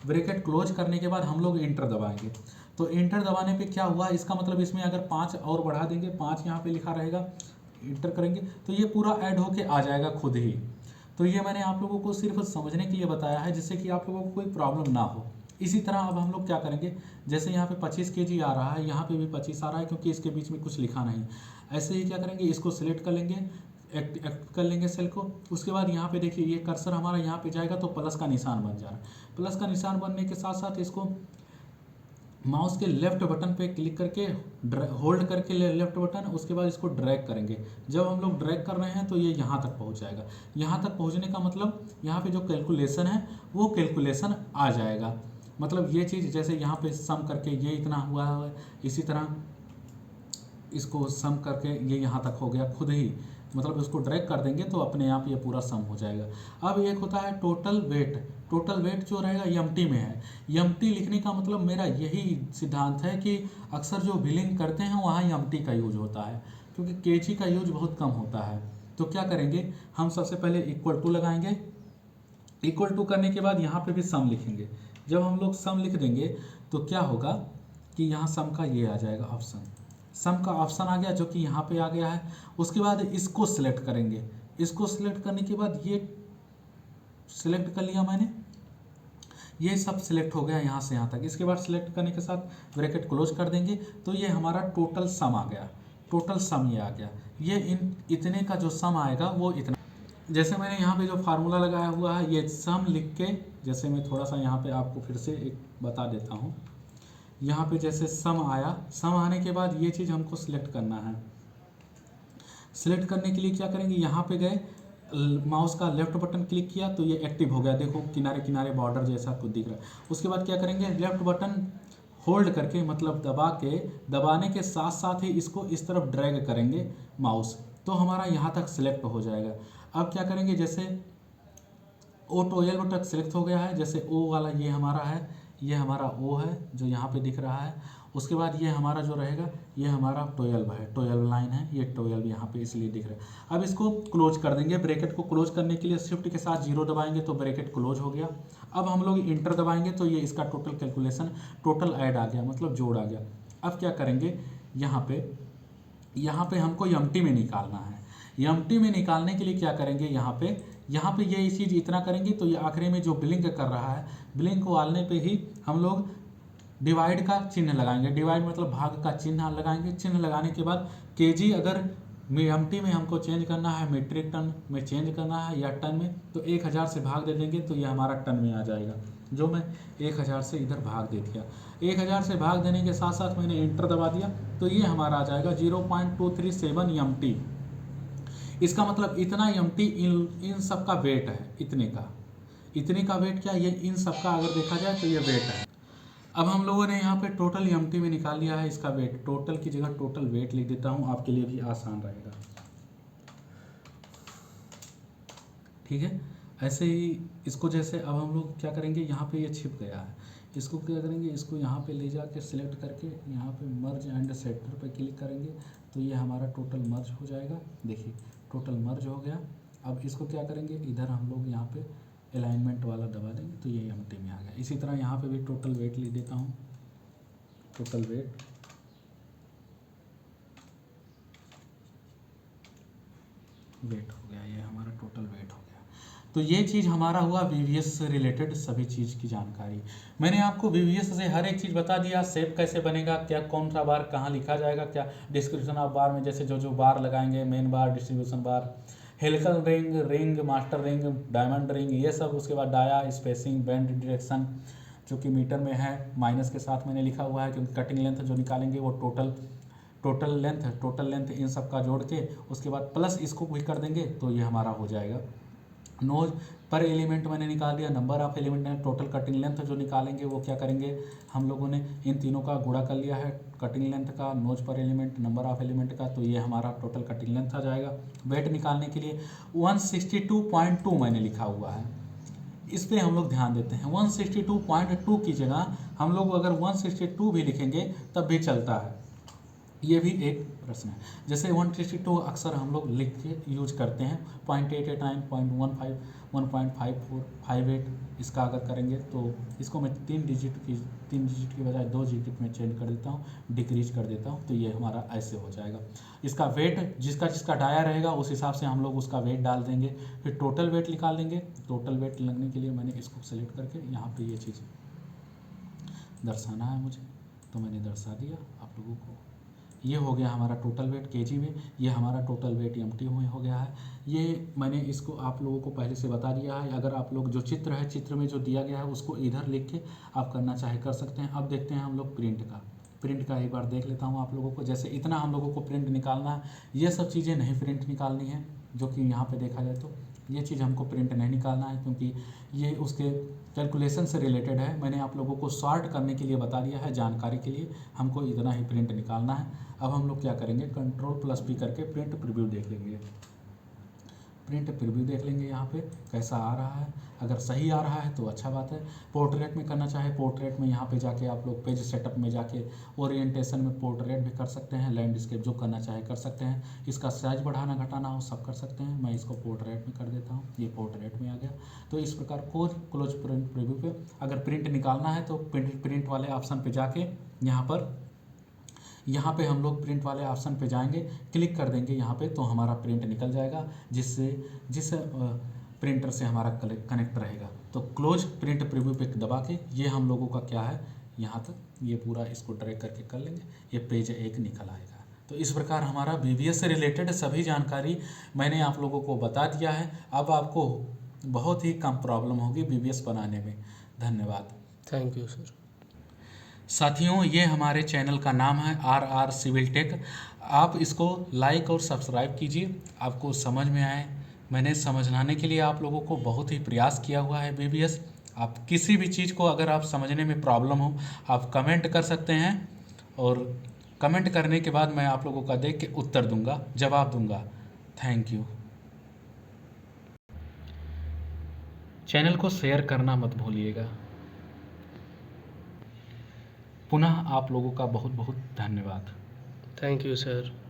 ब्रैकेट क्लोज करने के बाद हम लोग इंटर दबाएंगे, तो इंटर दबाने पे क्या हुआ, इसका मतलब इसमें अगर 5 और बढ़ा देंगे, 5 यहाँ पे लिखा रहेगा, इंटर करेंगे तो ये पूरा ऐड होके आ जाएगा खुद ही। तो ये मैंने आप लोगों को सिर्फ समझने के लिए बताया है, जिससे कि आप लोगों को कोई प्रॉब्लम ना हो। इसी तरह अब हम लोग क्या करेंगे, जैसे यहाँ पे 25 kg आ रहा है, यहाँ पे भी 25 आ रहा है, क्योंकि इसके बीच में कुछ लिखा नहीं। ऐसे ही क्या करेंगे, इसको सिलेक्ट कर लेंगे, एक्ट कर लेंगे सेल को। उसके बाद यहाँ पे देखिए, ये कर्सर हमारा यहाँ पे जाएगा तो प्लस का निशान बन जा रहा है। प्लस का निशान बनने के साथ साथ इसको माउस के लेफ्ट बटन पे क्लिक करके होल्ड करके लेफ्ट बटन, उसके बाद इसको ड्रैग करेंगे। जब हम लोग ड्रैग कर रहे हैं तो ये यहाँ तक पहुँच जाएगा। यहाँ तक पहुँचने का मतलब यहाँ पे जो कैलकुलेशन है वो कैलकुलेशन आ जाएगा। मतलब ये चीज़ जैसे यहाँ पे सम करके ये इतना हुआ है, इसी तरह इसको सम करके ये यहाँ तक हो गया खुद ही, मतलब इसको ड्रैग कर देंगे तो अपने आप ये पूरा सम हो जाएगा। अब एक होता है टोटल वेट, टोटल वेट जो रहेगा एमटी में है। एमटी लिखने का मतलब मेरा यही सिद्धांत है कि अक्सर जो बिलिंग करते हैं वहाँ एमटी का यूज होता है, क्योंकि केजी का यूज बहुत कम होता है। तो क्या करेंगे, हम सबसे पहले इक्वल टू लगाएंगे। इक्वल टू करने के बाद यहाँ पे भी सम लिखेंगे। जब हम लोग सम लिख देंगे तो क्या होगा कि यहाँ सम का ये आ जाएगा ऑप्शन, सम का ऑप्शन आ गया, जो कि यहाँ पे आ गया है। उसके बाद इसको सिलेक्ट करेंगे। इसको सिलेक्ट करने के बाद ये सिलेक्ट कर लिया मैंने, ये सब सिलेक्ट हो गया यहाँ से यहाँ तक। इसके बाद सिलेक्ट करने के साथ ब्रैकेट क्लोज कर देंगे तो ये हमारा टोटल सम आ गया, टोटल सम ये आ गया। ये इतने का जो सम आएगा वो इतना, जैसे मैंने यहाँ पे जो फार्मूला लगाया हुआ है, ये सम लिख के, जैसे मैं थोड़ा सा यहाँ पे आपको फिर से एक बता देता हूँ। यहाँ पे जैसे सम आया, सम आने के बाद ये चीज़ हमको सिलेक्ट करना है। सिलेक्ट करने के लिए क्या करेंगे, यहाँ पे गए, माउस का लेफ्ट बटन क्लिक किया तो ये एक्टिव हो गया, देखो किनारे किनारे बॉर्डर जैसा कुछ दिख रहा है। उसके बाद क्या करेंगे, लेफ्ट बटन होल्ड करके, मतलब दबाने के साथ साथ ही इसको इस तरफ ड्रैग करेंगे माउस, तो हमारा यहाँ तक सिलेक्ट हो जाएगा। अब क्या करेंगे, जैसे O12 तक सिलेक्ट हो गया है, जैसे O वाला ये हमारा है, ये हमारा O है जो यहाँ पे दिख रहा है। उसके बाद ये हमारा जो रहेगा, ये हमारा 12 है, 12 लाइन है, ये 12 यहाँ पे इसलिए दिख रहा है। अब इसको क्लोज कर देंगे। ब्रैकेट को क्लोज करने के लिए शिफ्ट के साथ 0 दबाएंगे तो ब्रैकेट क्लोज हो गया। अब हम लोग इंटर दबाएंगे तो ये इसका टोटल कैलकुलेशन, टोटल ऐड आ गया, मतलब जोड़ आ गया। अब क्या करेंगे, यहाँ पे हमको एम्प्टी में निकालना है। एम्प्टी में निकालने के लिए क्या करेंगे, यहाँ पे ये चीज़ इतना करेंगे तो ये आखिरी में जो ब्लिंक कर रहा है, ब्लिंक वालने पे ही हम लोग डिवाइड का चिन्ह लगाएंगे, डिवाइड मतलब भाग का चिन्ह लगाएंगे। चिन्ह लगाने के बाद केजी अगर एमटी में हमको चेंज करना है, मीट्रिक टन में चेंज करना है या टन में, तो 1000 से भाग दे देंगे तो ये हमारा टन में आ जाएगा। जो मैं 1000 से इधर भाग दे दिया, 1000 से भाग देने के साथ साथ मैंने इंटर दबा दिया तो ये हमारा आ जाएगा 0.237 एमटी। इसका मतलब इतना एमटी इन सब का वेट है, इतने का वेट क्या, ये इन सब का अगर देखा जाए तो ये वेट है। अब हम लोगों ने यहाँ पे टोटल एमटी में निकाल लिया है इसका वेट, टोटल की जगह टोटल वेट लिख देता हूँ, आपके लिए भी आसान रहेगा। ठीक है, ऐसे ही इसको जैसे अब हम लोग क्या करेंगे, यहाँ पे ये छिप गया है, इसको क्या करेंगे, इसको यहाँ पे ले जाके सिलेक्ट करके यहाँ पे मर्ज एंड सेंटर पे क्लिक करेंगे तो ये हमारा टोटल मर्ज हो जाएगा। देखिए टोटल मर्ज हो गया। अब इसको क्या करेंगे, इधर हम लोग यहाँ पे अलाइनमेंट वाला दबा देंगे तो ये एमटी में आ गया। इसी तरह यहाँ पे भी टोटल वेट लिख देता हूँ, टोटल वेट हो गया, ये हमारा टोटल वेट हो गया। तो ये चीज़ हमारा हुआ वीवीएस से रिलेटेड सभी चीज़ की जानकारी। मैंने आपको वीवीएस से हर एक चीज़ बता दिया, शेप कैसे बनेगा, क्या कौन सा बार कहाँ लिखा जाएगा, क्या डिस्क्रिप्शन ऑफ बार में जैसे जो बार लगाएंगे, main bar, distribution bar, helical ring, master ring, diamond ring, ये सब। उसके बाद डाया, स्पेसिंग, बेंड डायरेक्शन जो कि मीटर में है, माइनस के साथ मैंने लिखा हुआ है क्योंकि कटिंग लेंथ जो निकालेंगे वो टोटल लेंथ इन सब का जोड़ के उसके बाद प्लस इसको भी कर देंगे तो ये हमारा हो जाएगा। नोज पर एलिमेंट मैंने निकाल दिया, नंबर ऑफ एलिमेंट है, टोटल कटिंग लेंथ जो निकालेंगे वो क्या करेंगे, हम लोगों ने इन तीनों का गुणा कर लिया है, कटिंग लेंथ का, नोज पर एलिमेंट, नंबर ऑफ एलिमेंट का, तो ये हमारा टोटल कटिंग लेंथ आ जाएगा। वेट निकालने के लिए 162.2 मैंने लिखा हुआ है, इस पर हम लोग ध्यान देते हैं। 162.2 की जगह हम लोग अगर 162 भी लिखेंगे तब भी चलता है, ये भी एक प्रश्न है। जैसे 162 अक्सर हम लोग लिख के यूज करते हैं, 0.889, 0.15, 1.54, 58 इसका अगर करेंगे तो इसको मैं 3 डिजिट की बजाय 2 डिजिट में चेंज कर देता हूँ, डिक्रीज कर देता हूँ, तो ये हमारा ऐसे हो जाएगा। इसका वेट जिसका डाया रहेगा उस हिसाब से हम लोग उसका वेट डाल देंगे, फिर टोटल वेट निकाल देंगे। टोटल वेट लगने के लिए मैंने इसको सेलेक्ट करके यहाँ पर ये चीज़ दर्शाना है मुझे, तो मैंने दर्शा दिया आप लोगों को। ये हो गया हमारा टोटल वेट केजी में, ये हमारा टोटल वेट एमटी में हो गया है। ये मैंने इसको आप लोगों को पहले से बता दिया है। अगर आप लोग जो चित्र है, चित्र में जो दिया गया है उसको इधर लिख के आप करना चाहे कर सकते हैं। अब देखते हैं हम लोग प्रिंट का एक बार देख लेता हूँ आप लोगों को। जैसे इतना हम लोगों को प्रिंट निकालना है, ये सब चीज़ें नहीं प्रिंट निकालनी है, जो कि यहाँ पर देखा जाए तो ये चीज़ हमको प्रिंट नहीं निकालना है क्योंकि ये उसके कैलकुलेशन से रिलेटेड है। मैंने आप लोगों को सॉर्ट करने के लिए बता दिया है, जानकारी के लिए हमको इतना ही प्रिंट निकालना है। अब हम लोग क्या करेंगे, Ctrl+P करके प्रिंट प्रीव्यू देख लेंगे। यहाँ पे कैसा आ रहा है। अगर सही आ रहा है तो अच्छा बात है। पोर्ट्रेट में करना चाहे पोर्ट्रेट में यहाँ पे जाके आप लोग पेज सेटअप में जाके ओरिएंटेशन में पोर्ट्रेट भी कर सकते हैं, लैंडस्केप जो करना चाहे कर सकते हैं। इसका साइज बढ़ाना घटाना हो सब कर सकते हैं। मैं इसको पोर्ट्रेट में कर देता हूँ, ये पोर्ट्रेट में आ गया। तो इस प्रकार क्लोज प्रिंट प्रीव्यू पे अगर प्रिंट निकालना है तो प्रिंट वाले ऑप्शन पे जाके यहाँ पे हम लोग प्रिंट वाले ऑप्शन पे जाएंगे, क्लिक कर देंगे यहाँ पे, तो हमारा प्रिंट निकल जाएगा जिस प्रिंटर से हमारा कनेक्ट रहेगा। तो क्लोज प्रिंट प्रीव्यू पे दबा के ये हम लोगों का क्या है, यहाँ तक ये पूरा इसको ड्रैग करके कर लेंगे, ये पेज 1 निकल आएगा। तो इस प्रकार हमारा वीवीएस से रिलेटेड सभी जानकारी मैंने आप लोगों को बता दिया है। अब आपको बहुत ही कम प्रॉब्लम होगी वीवीएस बनाने में। धन्यवाद। Thank you sir. साथियों, ये हमारे चैनल का नाम है RR सिविल टेक। आप इसको लाइक और सब्सक्राइब कीजिए, आपको समझ में आए। मैंने समझाने के लिए आप लोगों को बहुत ही प्रयास किया हुआ है वीवीएस। आप किसी भी चीज़ को अगर आप समझने में प्रॉब्लम हो आप कमेंट कर सकते हैं, और कमेंट करने के बाद मैं आप लोगों का देख के उत्तर दूंगा, जवाब दूंगा। Thank you. चैनल को शेयर करना मत भूलिएगा। पुनः आप लोगों का बहुत बहुत धन्यवाद। Thank you sir.